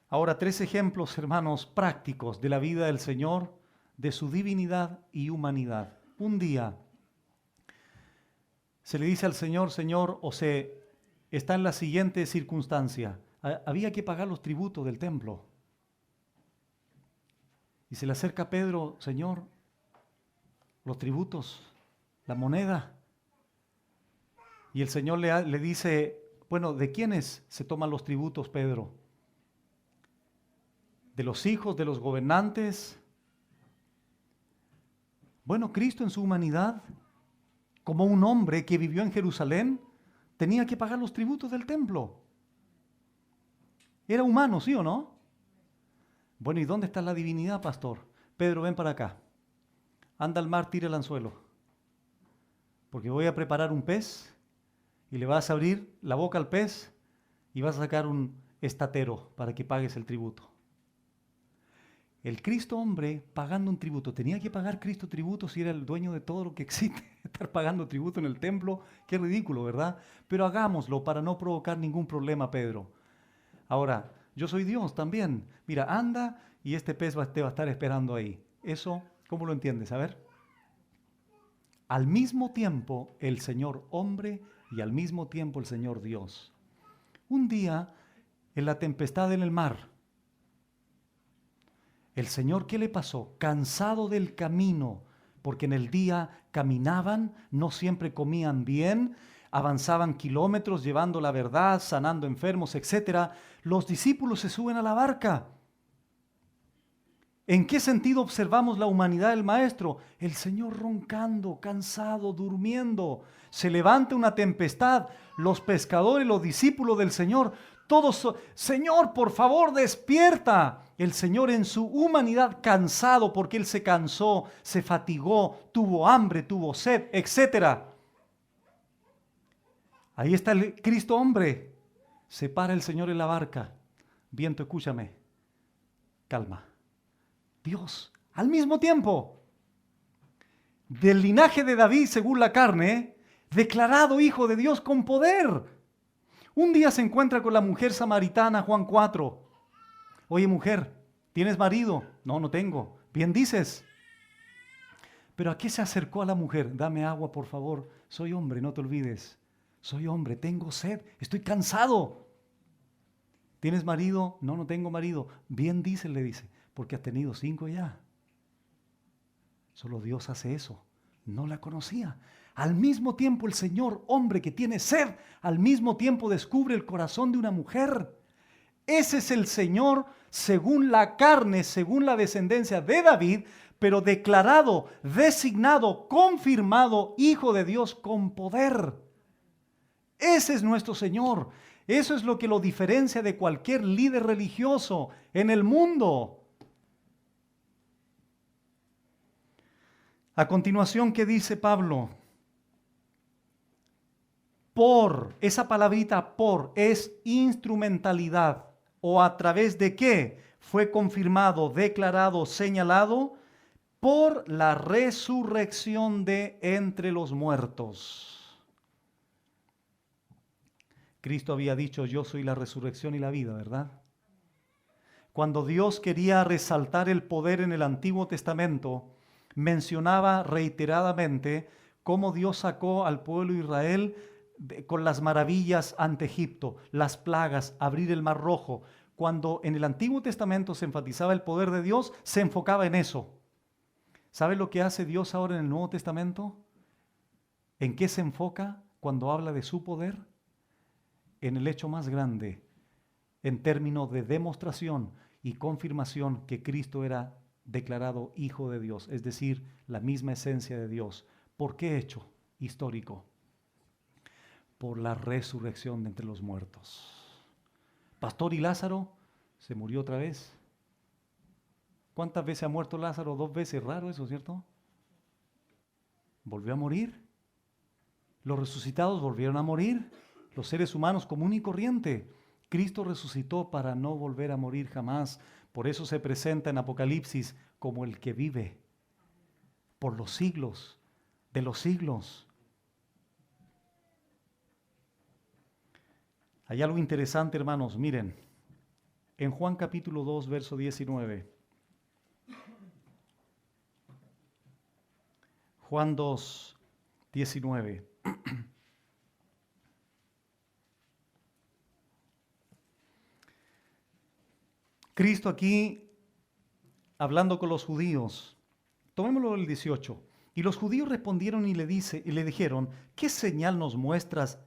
Ahora, 3 ejemplos, hermanos, prácticos de la vida del Señor, de su divinidad y humanidad. Un día se le dice al Señor: Señor, está en la siguiente circunstancia. Había que pagar los tributos del templo. Y se le acerca a Pedro: Señor, los tributos, la moneda. Y el Señor le dice: Bueno, ¿de quiénes se toman los tributos, Pedro? ¿De los hijos, de los gobernantes? Bueno, Cristo en su humanidad, como un hombre que vivió en Jerusalén, tenía que pagar los tributos del templo. Era humano, ¿sí o no? Bueno, ¿y dónde está la divinidad, pastor? Pedro, ven para acá. Anda al mar, tira el anzuelo. Porque voy a preparar un pez y le vas a abrir la boca al pez y vas a sacar un estatero para que pagues el tributo. El Cristo hombre pagando un tributo. ¿Tenía que pagar Cristo tributo si era el dueño de todo lo que existe? Estar pagando tributo en el templo, qué ridículo, ¿verdad? Pero hagámoslo para no provocar ningún problema, Pedro. Ahora, yo soy Dios también. Mira, anda y este pez te va a estar esperando ahí. Eso, ¿cómo lo entiendes? A ver. Al mismo tiempo el Señor hombre y al mismo tiempo el Señor Dios. Un día, en la tempestad en el mar, el Señor, ¿qué le pasó? Cansado del camino, porque en el día caminaban, no siempre comían bien, avanzaban kilómetros llevando la verdad, sanando enfermos, etc. Los discípulos se suben a la barca. ¿En qué sentido observamos la humanidad del Maestro? El Señor roncando, cansado, durmiendo. Se levanta una tempestad. Los pescadores, los discípulos del Señor, todos, Señor, por favor, despierta. El Señor en su humanidad cansado, porque Él se cansó, se fatigó, tuvo hambre, tuvo sed, etc. Ahí está el Cristo hombre. Se para el Señor en la barca. Viento, escúchame. Calma. Dios, al mismo tiempo, del linaje de David según la carne, declarado hijo de Dios con poder. Un día se encuentra con la mujer samaritana, Juan 4. Oye, mujer, ¿tienes marido? No, no tengo. Bien dices. Pero ¿a qué se acercó a la mujer? Dame agua, por favor. Soy hombre, no te olvides. Soy hombre, tengo sed, estoy cansado. ¿Tienes marido? No, no tengo marido. Bien dices, le dice. Porque has tenido 5 ya. Solo Dios hace eso. No la conocía. Al mismo tiempo el Señor, hombre que tiene sed, al mismo tiempo descubre el corazón de una mujer. Ese es el Señor según la carne, según la descendencia de David, pero declarado, designado, confirmado, Hijo de Dios con poder. Ese es nuestro Señor. Eso es lo que lo diferencia de cualquier líder religioso en el mundo. A continuación, ¿qué dice Pablo? Por, esa palabrita por es instrumentalidad. ¿O a través de qué? Fue confirmado, declarado, señalado por la resurrección de entre los muertos. Cristo había dicho, yo soy la resurrección y la vida, ¿verdad? Cuando Dios quería resaltar el poder en el Antiguo Testamento, mencionaba reiteradamente cómo Dios sacó al pueblo de Israel con las maravillas ante Egipto, las plagas, abrir el mar rojo. Cuando en el Antiguo Testamento se enfatizaba el poder de Dios, se enfocaba en eso. ¿Sabe lo que hace Dios ahora en el Nuevo Testamento? ¿En qué se enfoca cuando habla de su poder? En el hecho más grande, en términos de demostración y confirmación que Cristo era declarado Hijo de Dios, es decir, la misma esencia de Dios. ¿Por qué hecho histórico? Por la resurrección de entre los muertos. Pastor, ¿y Lázaro se murió otra vez? ¿Cuántas veces ha muerto Lázaro? 2 veces, raro eso, ¿cierto? ¿Volvió a morir? Los resucitados volvieron a morir, los seres humanos común y corriente. Cristo resucitó para no volver a morir jamás. Por eso se presenta en Apocalipsis como el que vive por los siglos de los siglos. Hay algo interesante, hermanos, miren, en Juan capítulo 2, verso 19. Juan 2, 19. Cristo aquí, hablando con los judíos, tomémoslo el 18. Y los judíos respondieron y le dijeron, ¿qué señal nos muestras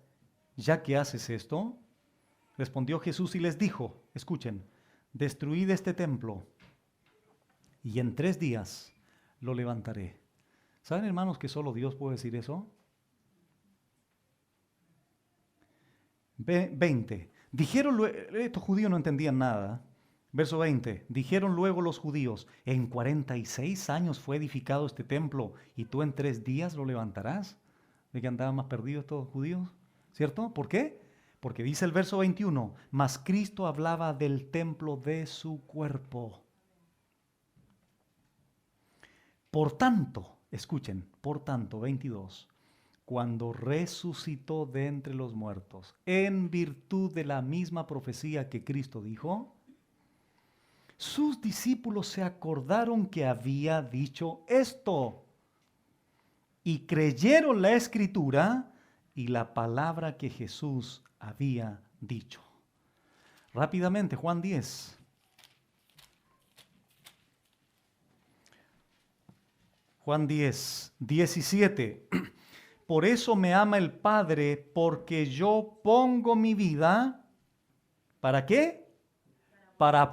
ya que haces esto? Respondió Jesús y les dijo, escuchen, destruid este templo y en 3 días lo levantaré. ¿Saben, hermanos, que solo Dios puede decir eso? 20. Estos judíos no entendían nada. Verso 20. Dijeron luego los judíos, en 46 años fue edificado este templo y tú en 3 días lo levantarás. ¿De que andaban más perdidos estos judíos? ¿Cierto? ¿Por qué? Porque dice el verso 21, mas Cristo hablaba del templo de su cuerpo. Por tanto, escuchen, por tanto, 22, cuando resucitó de entre los muertos, en virtud de la misma profecía que Cristo dijo, sus discípulos se acordaron que había dicho esto y creyeron la escritura y la palabra que Jesús había dicho. Rápidamente, Juan 10. Juan 10, 17. Por eso me ama el Padre, porque yo pongo mi vida, ¿para qué? Para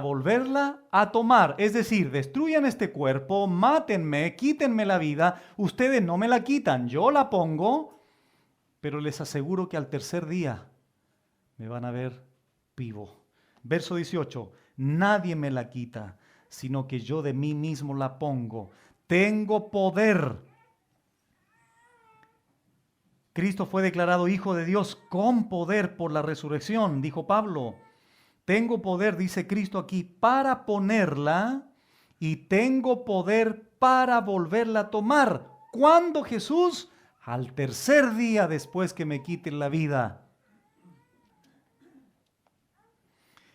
volverla a tomar. Es decir, destruyan este cuerpo, mátenme, quítenme la vida, ustedes no me la quitan, yo la pongo, pero les aseguro que al tercer día me van a ver vivo. Verso 18, nadie me la quita, sino que yo de mí mismo la pongo. Tengo poder. Cristo fue declarado Hijo de Dios con poder por la resurrección, dijo Pablo. Tengo poder, dice Cristo aquí, para ponerla y tengo poder para volverla a tomar. ¿Cuándo, Jesús? Al tercer día después que me quiten la vida.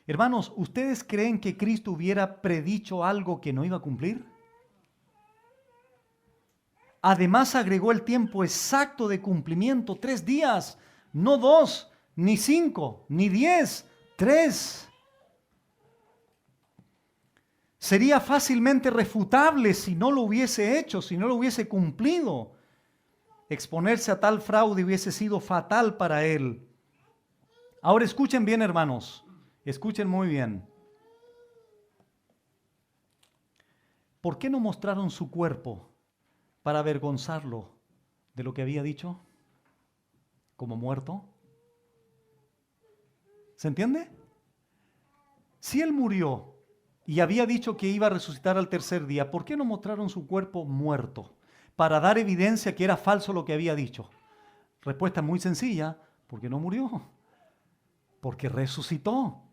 Hermanos, ¿ustedes creen que Cristo hubiera predicho algo que no iba a cumplir? Además agregó el tiempo exacto de cumplimiento, 3 días, no 2, ni 5, ni 10, 3. Sería fácilmente refutable si no lo hubiese hecho, si no lo hubiese cumplido. Exponerse a tal fraude hubiese sido fatal para él. Ahora escuchen bien, hermanos, escuchen muy bien. ¿Por qué no mostraron su cuerpo para avergonzarlo de lo que había dicho? ¿Como muerto? ¿Se entiende? Si él murió y había dicho que iba a resucitar al tercer día, ¿por qué no mostraron su cuerpo muerto? Para dar evidencia que era falso lo que había dicho. Respuesta muy sencilla, porque no murió, porque resucitó.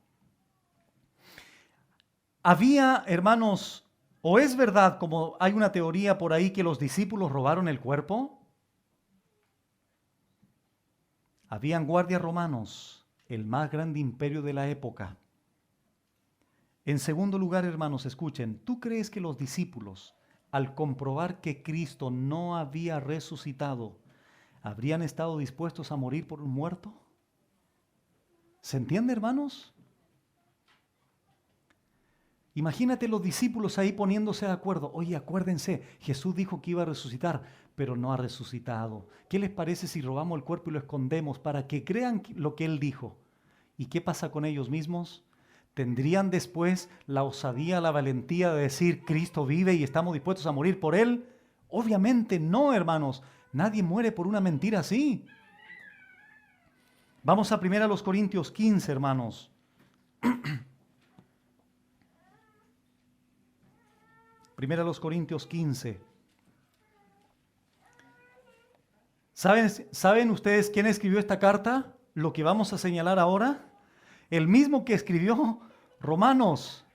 Había, hermanos, o es verdad, como hay una teoría por ahí, que los discípulos robaron el cuerpo. Habían guardias romanos, el más grande imperio de la época. En segundo lugar, hermanos, escuchen, ¿tú crees que los discípulos, al comprobar que Cristo no había resucitado, habrían estado dispuestos a morir por un muerto? ¿Se entiende, hermanos? Imagínate los discípulos ahí poniéndose de acuerdo. Oye, acuérdense, Jesús dijo que iba a resucitar, pero no ha resucitado. ¿Qué les parece si robamos el cuerpo y lo escondemos para que crean lo que Él dijo? ¿Y qué pasa con ellos mismos? ¿Tendrían después la osadía, la valentía de decir, Cristo vive y estamos dispuestos a morir por Él? Obviamente no, hermanos. Nadie muere por una mentira así. Vamos a 1 Corintios 15, hermanos. 1 Corintios 15. ¿Saben ustedes quién escribió esta carta? Lo que vamos a señalar ahora. El mismo que escribió Romanos.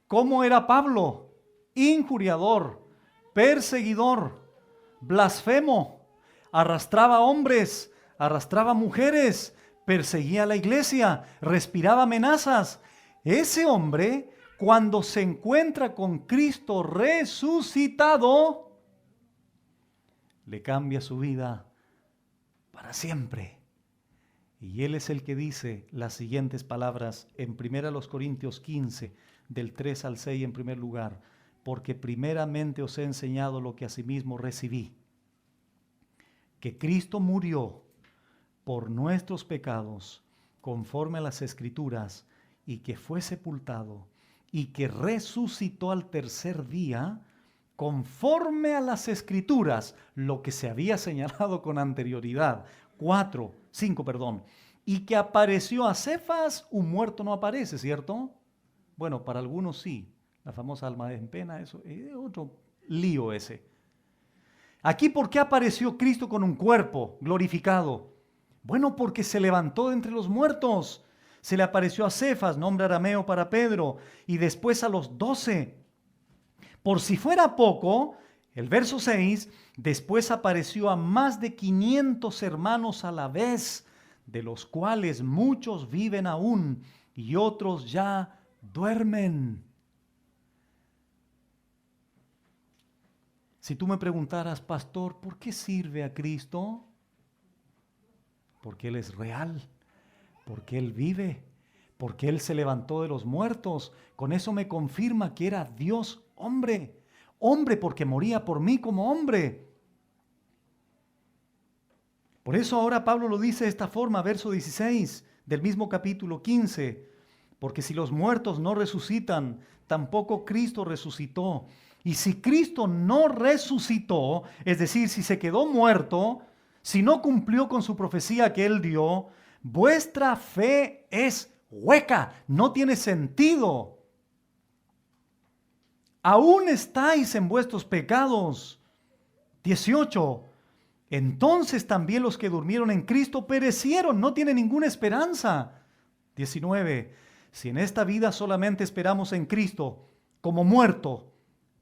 ¿Cómo era Pablo? Injuriador, perseguidor, blasfemo, arrastraba hombres, arrastraba mujeres, perseguía a la iglesia, respiraba amenazas. Ese hombre, cuando se encuentra con Cristo resucitado, le cambia su vida para siempre. Y él es el que dice las siguientes palabras en 1 Corintios 15, del 3 al 6 en primer lugar. Porque primeramente os he enseñado lo que asimismo recibí, que Cristo murió por nuestros pecados, conforme a las Escrituras, y que fue sepultado, y que resucitó al tercer día, conforme a las Escrituras, lo que se había señalado con anterioridad. 5, perdón. Y que apareció a Cefas, un muerto no aparece, ¿cierto? Bueno, para algunos sí. La famosa alma en pena, eso es otro lío ese. Aquí, ¿por qué apareció Cristo con un cuerpo glorificado? Bueno, porque se levantó de entre los muertos. Se le apareció a Cefas, nombre arameo para Pedro, y después a los 12. Por si fuera poco, el verso 6, después apareció a más de 500 hermanos a la vez, de los cuales muchos viven aún y otros ya duermen. Si tú me preguntaras, pastor, ¿por qué sirve a Cristo? Porque Él es real, porque Él vive, porque Él se levantó de los muertos. Con eso me confirma que era Dios hombre. Hombre porque moría por mí como hombre. Por eso ahora Pablo lo dice de esta forma, verso 16 del mismo capítulo 15. Porque si los muertos no resucitan, tampoco Cristo resucitó. Y si Cristo no resucitó, es decir, si se quedó muerto, si no cumplió con su profecía que Él dio, vuestra fe es hueca, no tiene sentido. Aún estáis en vuestros pecados. 18. Entonces también los que durmieron en Cristo perecieron, no tienen ninguna esperanza. 19. Si en esta vida solamente esperamos en Cristo como muerto,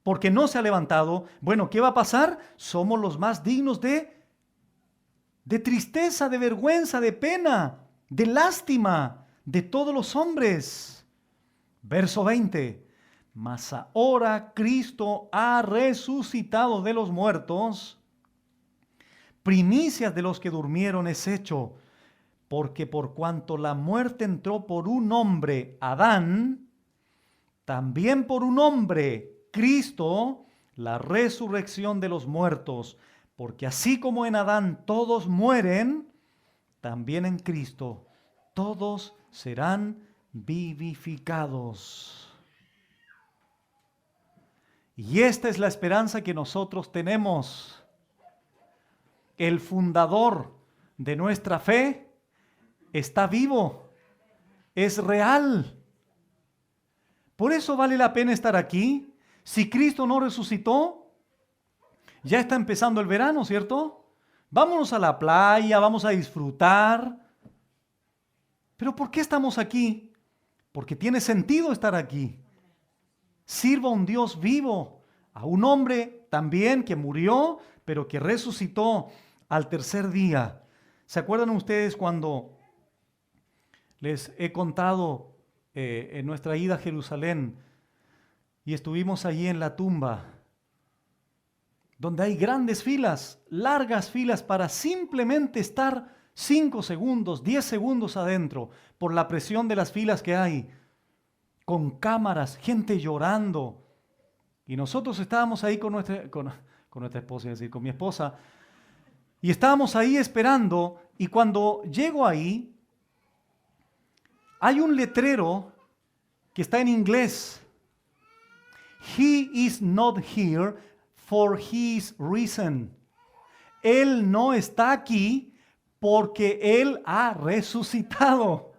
porque no se ha levantado, bueno, ¿qué va a pasar? Somos los más dignos de tristeza, de vergüenza, de pena, de lástima de todos los hombres. Verso 20. Mas ahora Cristo ha resucitado de los muertos, primicias de los que durmieron es hecho, porque por cuanto la muerte entró por un hombre, Adán, también por un hombre, Cristo, la resurrección de los muertos, porque así como en Adán todos mueren, también en Cristo todos serán vivificados. Y esta es la esperanza que nosotros tenemos. El fundador de nuestra fe está vivo, es real. Por eso vale la pena estar aquí. Si Cristo no resucitó, ya está empezando el verano, ¿cierto? Vámonos a la playa, vamos a disfrutar. Pero ¿por qué estamos aquí? Porque tiene sentido estar aquí. Sirva a un Dios vivo, a un hombre también que murió, pero que resucitó al tercer día. ¿Se acuerdan ustedes cuando les he contado en nuestra ida a Jerusalén y estuvimos allí en la tumba, donde hay grandes filas, largas filas para simplemente estar 5 segundos, 10 segundos adentro por la presión de las filas que hay, con cámaras, gente llorando? Y nosotros estábamos ahí con nuestra esposa, es decir, con mi esposa, y estábamos ahí esperando, y cuando llego ahí, hay un letrero que está en inglés. He is not here for his reason. Él no está aquí porque Él ha resucitado.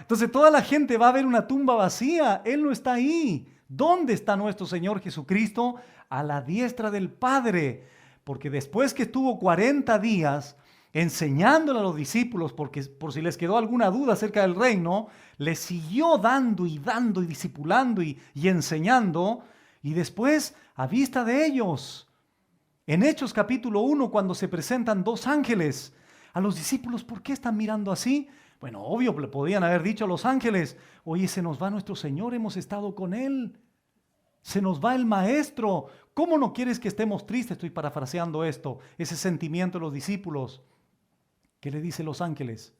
Entonces toda la gente va a ver una tumba vacía. Él no está ahí. ¿Dónde está nuestro Señor Jesucristo? A la diestra del Padre. Porque después que estuvo 40 días enseñándole a los discípulos, porque por si les quedó alguna duda acerca del reino, les siguió dando y discipulando y enseñando, y después a vista de ellos, en Hechos capítulo 1, cuando se presentan 2 ángeles a los discípulos, ¿por qué están mirando así? Bueno, obvio, le podían haber dicho a los ángeles, oye, se nos va nuestro Señor, hemos estado con Él. Se nos va el Maestro. ¿Cómo no quieres que estemos tristes? Estoy parafraseando esto, ese sentimiento de los discípulos. ¿Qué le dicen los ángeles?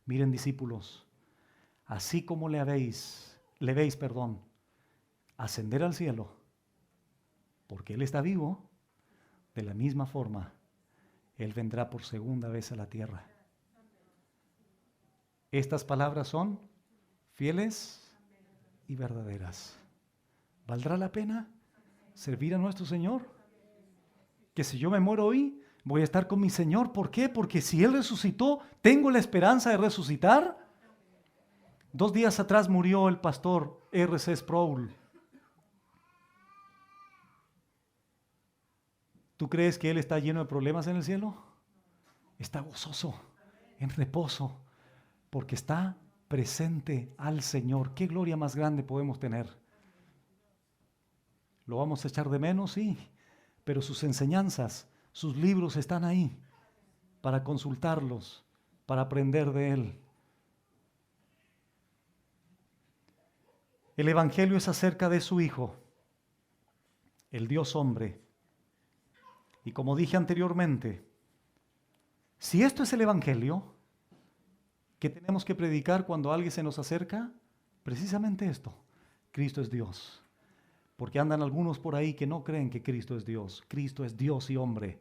Miren, discípulos, así como le veis, ascender al cielo, porque Él está vivo, de la misma forma, Él vendrá por segunda vez a la tierra. Estas palabras son fieles y verdaderas. ¿Valdrá la pena servir a nuestro Señor? Que si yo me muero hoy, voy a estar con mi Señor. ¿Por qué? Porque si Él resucitó, ¿tengo la esperanza de resucitar? 2 días atrás murió el pastor R.C. Sproul. ¿Tú crees que él está lleno de problemas en el cielo? Está gozoso, en reposo, porque está presente al Señor. ¿Qué gloria más grande podemos tener? ¿Lo vamos a echar de menos? Sí, pero sus enseñanzas, sus libros están ahí para consultarlos, para aprender de Él. El Evangelio es acerca de su Hijo, el Dios hombre. Y como dije anteriormente, si esto es el Evangelio, ¿qué tenemos que predicar cuando alguien se nos acerca? Precisamente esto, Cristo es Dios. Porque andan algunos por ahí que no creen que Cristo es Dios. Cristo es Dios y hombre.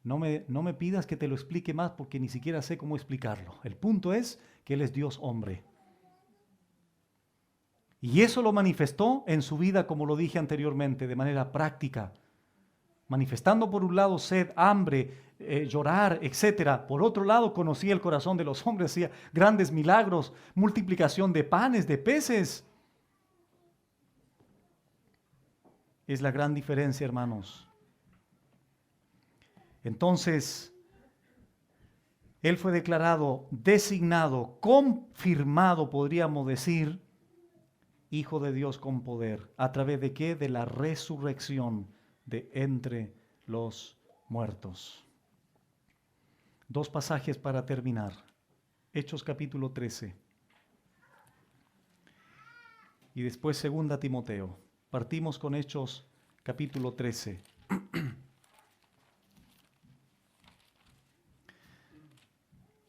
No me pidas que te lo explique más porque ni siquiera sé cómo explicarlo. El punto es que Él es Dios hombre. Y eso lo manifestó en su vida, como lo dije anteriormente, de manera práctica. Manifestando por un lado sed, hambre, llorar, etc. Por otro lado, conocía el corazón de los hombres, hacía grandes milagros, multiplicación de panes, de peces. Es la gran diferencia, hermanos. Entonces, Él fue declarado, designado, confirmado, podríamos decir, Hijo de Dios con poder. ¿A través de qué? De la resurrección de entre los muertos. 2 pasajes para terminar. Hechos capítulo 13. Y después 2 Timoteo. Partimos con Hechos capítulo 13.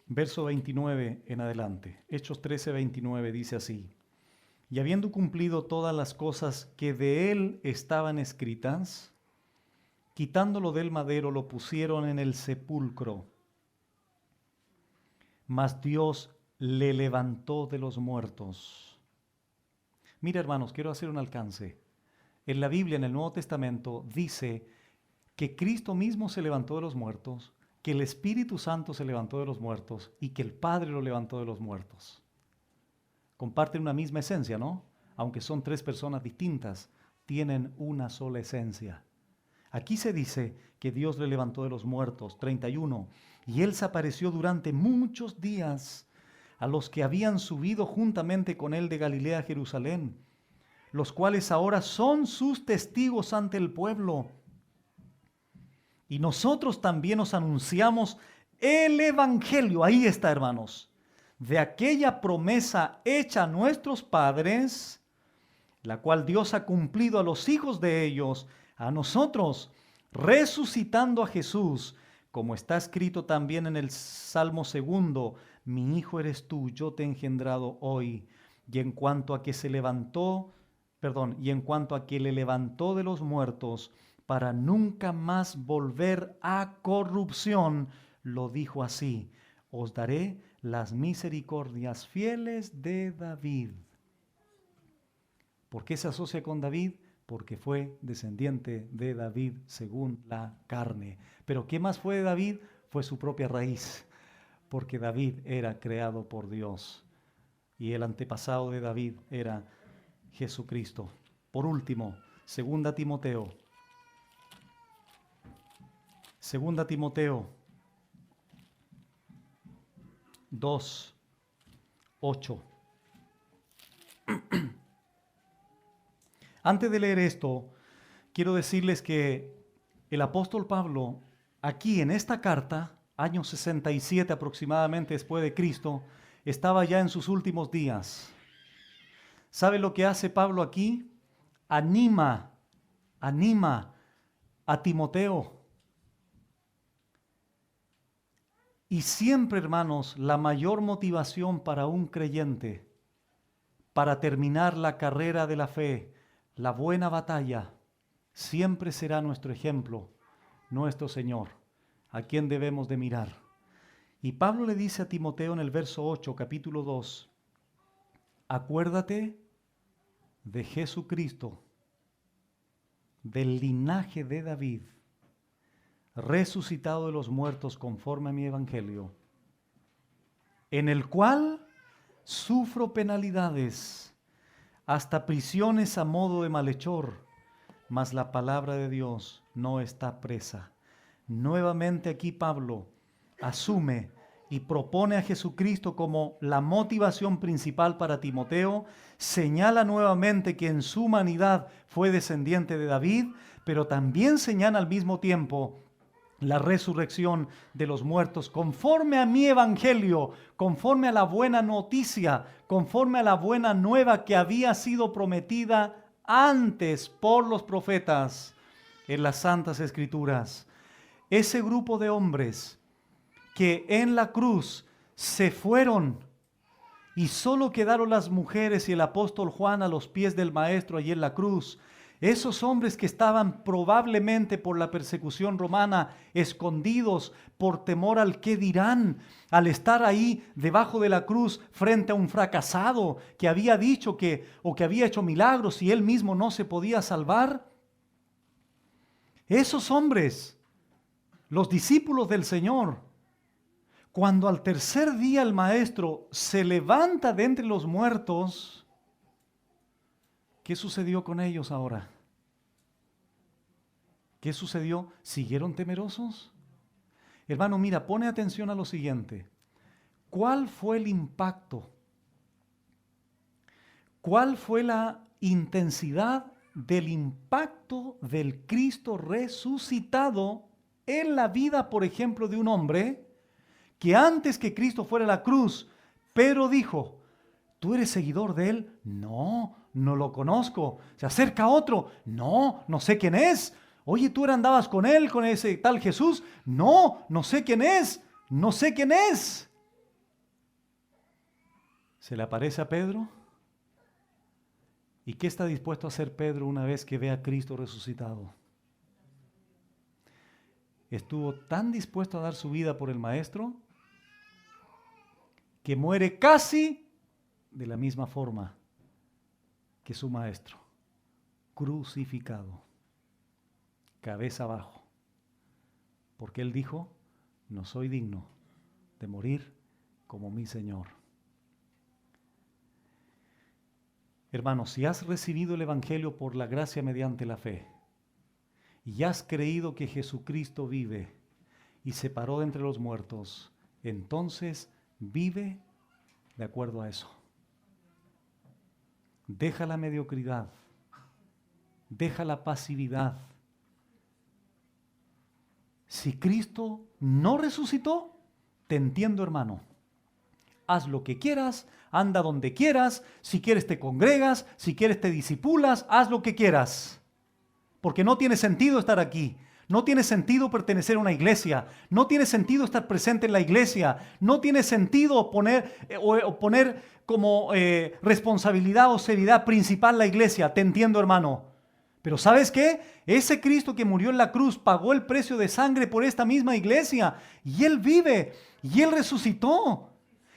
Verso 29 en adelante. Hechos 13, 29 dice así. Y habiendo cumplido todas las cosas que de él estaban escritas, quitándolo del madero, lo pusieron en el sepulcro. Mas Dios le levantó de los muertos. Mira, hermanos, quiero hacer un alcance. En la Biblia, en el Nuevo Testamento, dice que Cristo mismo se levantó de los muertos, que el Espíritu Santo se levantó de los muertos y que el Padre lo levantó de los muertos. Comparten una misma esencia, ¿no? Aunque son 3 personas distintas, tienen una sola esencia. Aquí se dice que Dios le levantó de los muertos, 31, y Él se apareció durante muchos días a los que habían subido juntamente con Él de Galilea a Jerusalén, los cuales ahora son sus testigos ante el pueblo. Y nosotros también os anunciamos el Evangelio, ahí está, hermanos, de aquella promesa hecha a nuestros padres, la cual Dios ha cumplido a los hijos de ellos, a nosotros, resucitando a Jesús, como está escrito también en el Salmo 2, mi hijo eres tú, yo te he engendrado hoy. Y en cuanto a que le levantó de los muertos, para nunca más volver a corrupción, lo dijo así, os daré las misericordias fieles de David. ¿Por qué se asocia con David? Porque fue descendiente de David según la carne. Pero ¿qué más fue de David? Fue su propia raíz, porque David era creado por Dios y el antepasado de David era Jesucristo. Por último, 2 Timoteo. 2 Timoteo 2, 8. Antes de leer esto, quiero decirles que el apóstol Pablo, aquí en esta carta, año 67 aproximadamente después de Cristo, estaba ya en sus últimos días. ¿Sabe lo que hace Pablo aquí? Anima a Timoteo. Y siempre, hermanos, la mayor motivación para un creyente, para terminar la carrera de la fe, la buena batalla, siempre será nuestro ejemplo, nuestro Señor, a quien debemos de mirar. Y Pablo le dice a Timoteo en el verso 8, capítulo 2, acuérdate de Jesucristo, del linaje de David, resucitado de los muertos conforme a mi evangelio, en el cual sufro penalidades, hasta prisiones a modo de malhechor, mas la palabra de Dios no está presa. Nuevamente aquí Pablo asume y propone a Jesucristo como la motivación principal para Timoteo, señala nuevamente que en su humanidad fue descendiente de David, pero también señala al mismo tiempo la resurrección de los muertos, conforme a mi evangelio, conforme a la buena noticia, conforme a la buena nueva que había sido prometida antes por los profetas en las Santas Escrituras. Ese grupo de hombres que en la cruz se fueron y solo quedaron las mujeres y el apóstol Juan a los pies del Maestro allí en la cruz. Esos hombres que estaban probablemente por la persecución romana escondidos por temor al qué dirán, al estar ahí debajo de la cruz frente a un fracasado que había dicho que había hecho milagros y él mismo no se podía salvar. Esos hombres, los discípulos del Señor, cuando al tercer día el Maestro se levanta de entre los muertos, ¿qué sucedió con ellos ahora? ¿Qué sucedió? ¿Siguieron temerosos? Hermano, mira, pone atención a lo siguiente. ¿Cuál fue el impacto? ¿Cuál fue la intensidad del impacto del Cristo resucitado en la vida, por ejemplo, de un hombre que antes que Cristo fuera a la cruz, Pedro dijo, ¿tú eres seguidor de él? No, no lo conozco. Se acerca otro. No, no sé quién es. Oye, ¿tú andabas con él, con ese tal Jesús? No, no sé quién es. No sé quién es. Se le aparece a Pedro. ¿Y qué está dispuesto a hacer Pedro una vez que ve a Cristo resucitado? Estuvo tan dispuesto a dar su vida por el Maestro que muere casi de la misma forma que su Maestro, crucificado, cabeza abajo, porque él dijo, no soy digno de morir como mi Señor. Hermanos, si has recibido el Evangelio por la gracia mediante la fe, y has creído que Jesucristo vive y se paró de entre los muertos, entonces vive de acuerdo a eso. Deja la mediocridad, deja la pasividad. Si Cristo no resucitó, te entiendo, hermano. Haz lo que quieras, anda donde quieras, si quieres te congregas, si quieres te disipulas, haz lo que quieras. Porque no tiene sentido estar aquí. No tiene sentido pertenecer a una iglesia. No tiene sentido estar presente en la iglesia. No tiene sentido poner como responsabilidad o seriedad principal la iglesia. Te entiendo, hermano. Pero ¿sabes qué? Ese Cristo que murió en la cruz pagó el precio de sangre por esta misma iglesia. Y Él vive. Y Él resucitó.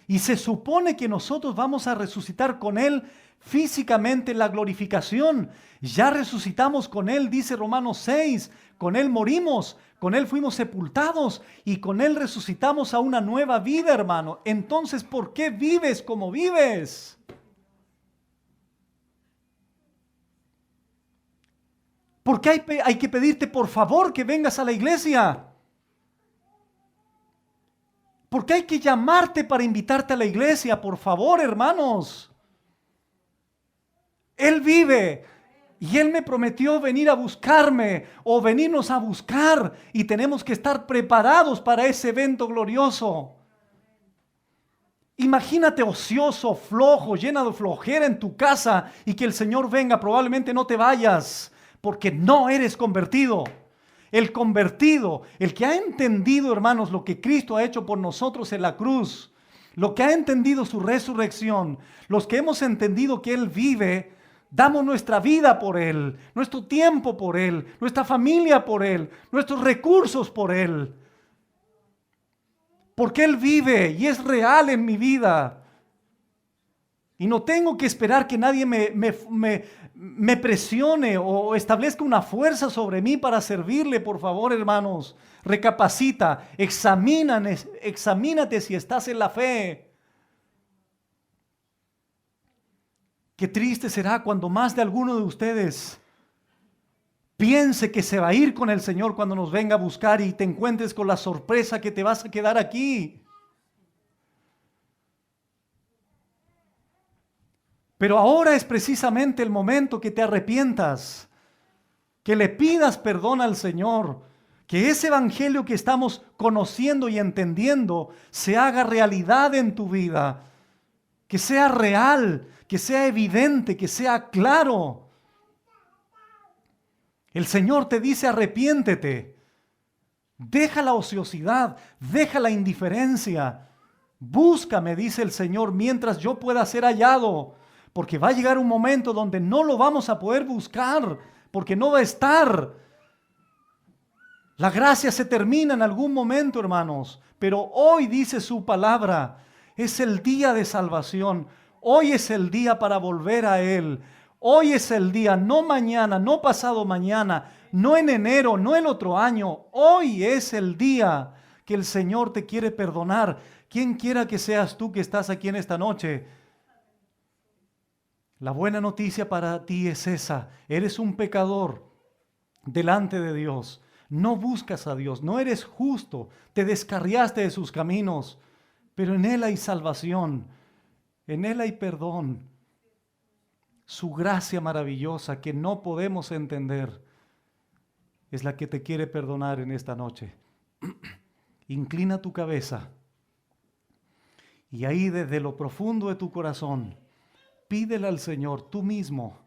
Y se supone que nosotros vamos a resucitar con Él físicamente en la glorificación. Ya resucitamos con Él, dice Romanos 6. Con Él morimos, con Él fuimos sepultados y con Él resucitamos a una nueva vida, hermano. Entonces, ¿por qué vives como vives? ¿Por qué hay que pedirte por favor que vengas a la iglesia? ¿Por qué hay que llamarte para invitarte a la iglesia? Por favor, hermanos. Él vive y Él me prometió venir a buscarme o venirnos a buscar y tenemos que estar preparados para ese evento glorioso. Imagínate ocioso, flojo, lleno de flojera en tu casa y que el Señor venga, probablemente no te vayas porque no eres convertido. El convertido, el que ha entendido, hermanos, lo que Cristo ha hecho por nosotros en la cruz, lo que ha entendido su resurrección, los que hemos entendido que Él vive, damos nuestra vida por Él, nuestro tiempo por Él, nuestra familia por Él, nuestros recursos por Él. Porque Él vive y es real en mi vida. Y no tengo que esperar que nadie me presione o establezca una fuerza sobre mí para servirle. Por favor, hermanos, recapacita, examínate si estás en la fe. Qué triste será cuando más de alguno de ustedes piense que se va a ir con el Señor cuando nos venga a buscar y te encuentres con la sorpresa que te vas a quedar aquí. Pero ahora es precisamente el momento que te arrepientas, que le pidas perdón al Señor, que ese evangelio que estamos conociendo y entendiendo se haga realidad en tu vida, que sea real, que sea evidente, que sea claro. El Señor te dice arrepiéntete, deja la ociosidad, deja la indiferencia, búscame, dice el Señor, mientras yo pueda ser hallado. Porque va a llegar un momento donde no lo vamos a poder buscar, porque no va a estar. La gracia se termina en algún momento, hermanos, pero hoy dice su palabra, es el día de salvación. Hoy es el día para volver a Él. Hoy es el día, no mañana, no pasado mañana, no en enero, no el otro año. Hoy es el día que el Señor te quiere perdonar. Quien quiera que seas tú que estás aquí en esta noche, la buena noticia para ti es esa. Eres un pecador delante de Dios. No buscas a Dios, no eres justo, te descarriaste de sus caminos, pero en Él hay salvación, en Él hay perdón. Su gracia maravillosa que no podemos entender es la que te quiere perdonar en esta noche. Inclina tu cabeza y ahí desde lo profundo de tu corazón, pídele al Señor tú mismo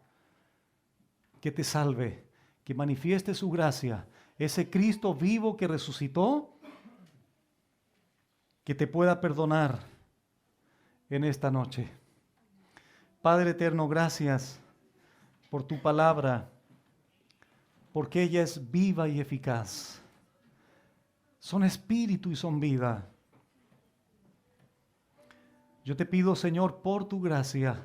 que te salve, que manifieste su gracia, ese Cristo vivo que resucitó, que te pueda perdonar en esta noche. Padre eterno, gracias por tu palabra, porque ella es viva y eficaz. Son espíritu y son vida. Yo te pido, Señor, por tu gracia,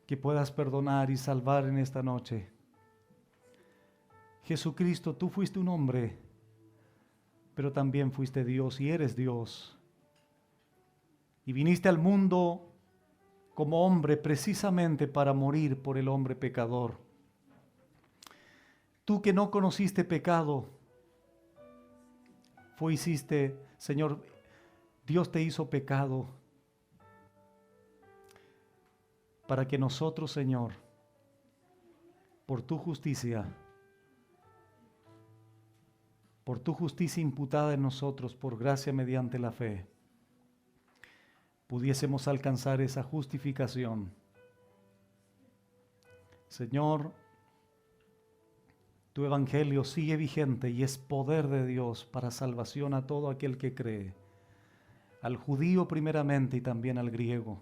que puedas perdonar y salvar en esta noche. Jesucristo, tú fuiste un hombre, pero también fuiste Dios y eres Dios. Y viniste al mundo como hombre precisamente para morir por el hombre pecador. Tú que no conociste pecado, hiciste, Señor, Dios te hizo pecado para que nosotros, Señor, por tu justicia imputada en nosotros por gracia mediante la fe, pudiésemos alcanzar esa justificación. Señor, tu evangelio sigue vigente y es poder de Dios para salvación a todo aquel que cree, al judío primeramente y también al griego.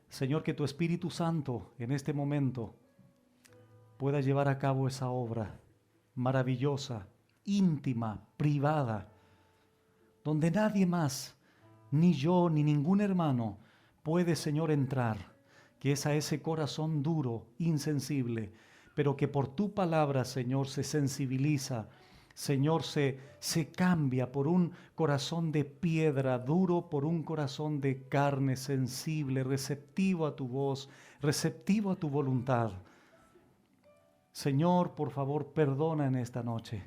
Señor, que tu Espíritu Santo en este momento pueda llevar a cabo esa obra maravillosa, íntima, privada, donde nadie más, ni yo, ni ningún hermano, puede, Señor, entrar, que es a ese corazón duro, insensible, pero que por tu palabra, Señor, se sensibiliza, Señor, se cambia por un corazón de piedra duro, por un corazón de carne sensible, receptivo a tu voz, receptivo a tu voluntad. Señor, por favor, perdona en esta noche,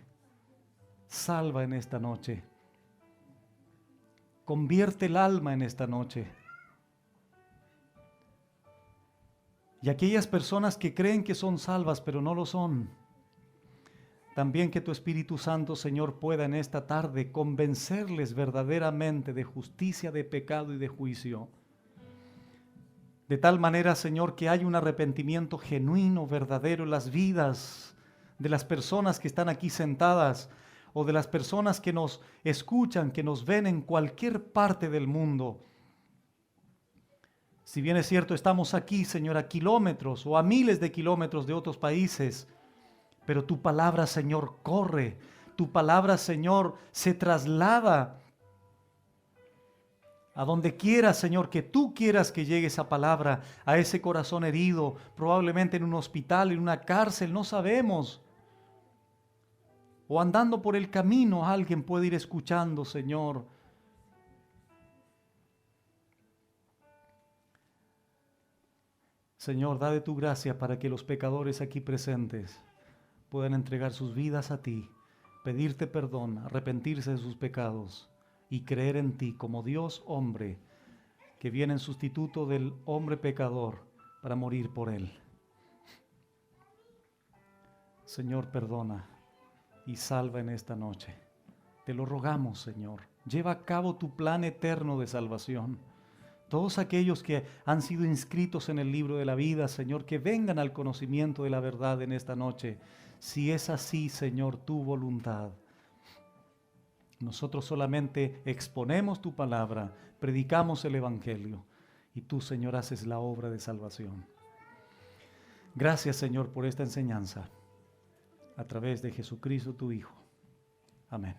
salva en esta noche, convierte el alma en esta noche. Y aquellas personas que creen que son salvas, pero no lo son, también que tu Espíritu Santo, Señor, pueda en esta tarde convencerles verdaderamente de justicia, de pecado y de juicio. De tal manera, Señor, que haya un arrepentimiento genuino, verdadero en las vidas de las personas que están aquí sentadas o de las personas que nos escuchan, que nos ven en cualquier parte del mundo. Si bien es cierto, estamos aquí, Señor, a kilómetros o a miles de kilómetros de otros países, pero tu palabra, Señor, corre. tu palabra, Señor, se traslada a donde quieras, Señor, que tú quieras que llegue esa palabra a ese corazón herido, probablemente en un hospital, en una cárcel, no sabemos. O andando por el camino, alguien puede ir escuchando, Señor. Señor, da de tu gracia para que los pecadores aquí presentes puedan entregar sus vidas a ti, pedirte perdón, arrepentirse de sus pecados y creer en ti como Dios hombre, que viene en sustituto del hombre pecador para morir por él. Señor, perdona y salva en esta noche. Te lo rogamos, Señor. Lleva a cabo tu plan eterno de salvación. Todos aquellos que han sido inscritos en el libro de la vida, Señor, que vengan al conocimiento de la verdad en esta noche. Si es así, Señor, tu voluntad. Nosotros solamente exponemos tu palabra, predicamos el Evangelio y tú, Señor, haces la obra de salvación. Gracias, Señor, por esta enseñanza a través de Jesucristo, tu Hijo. Amén.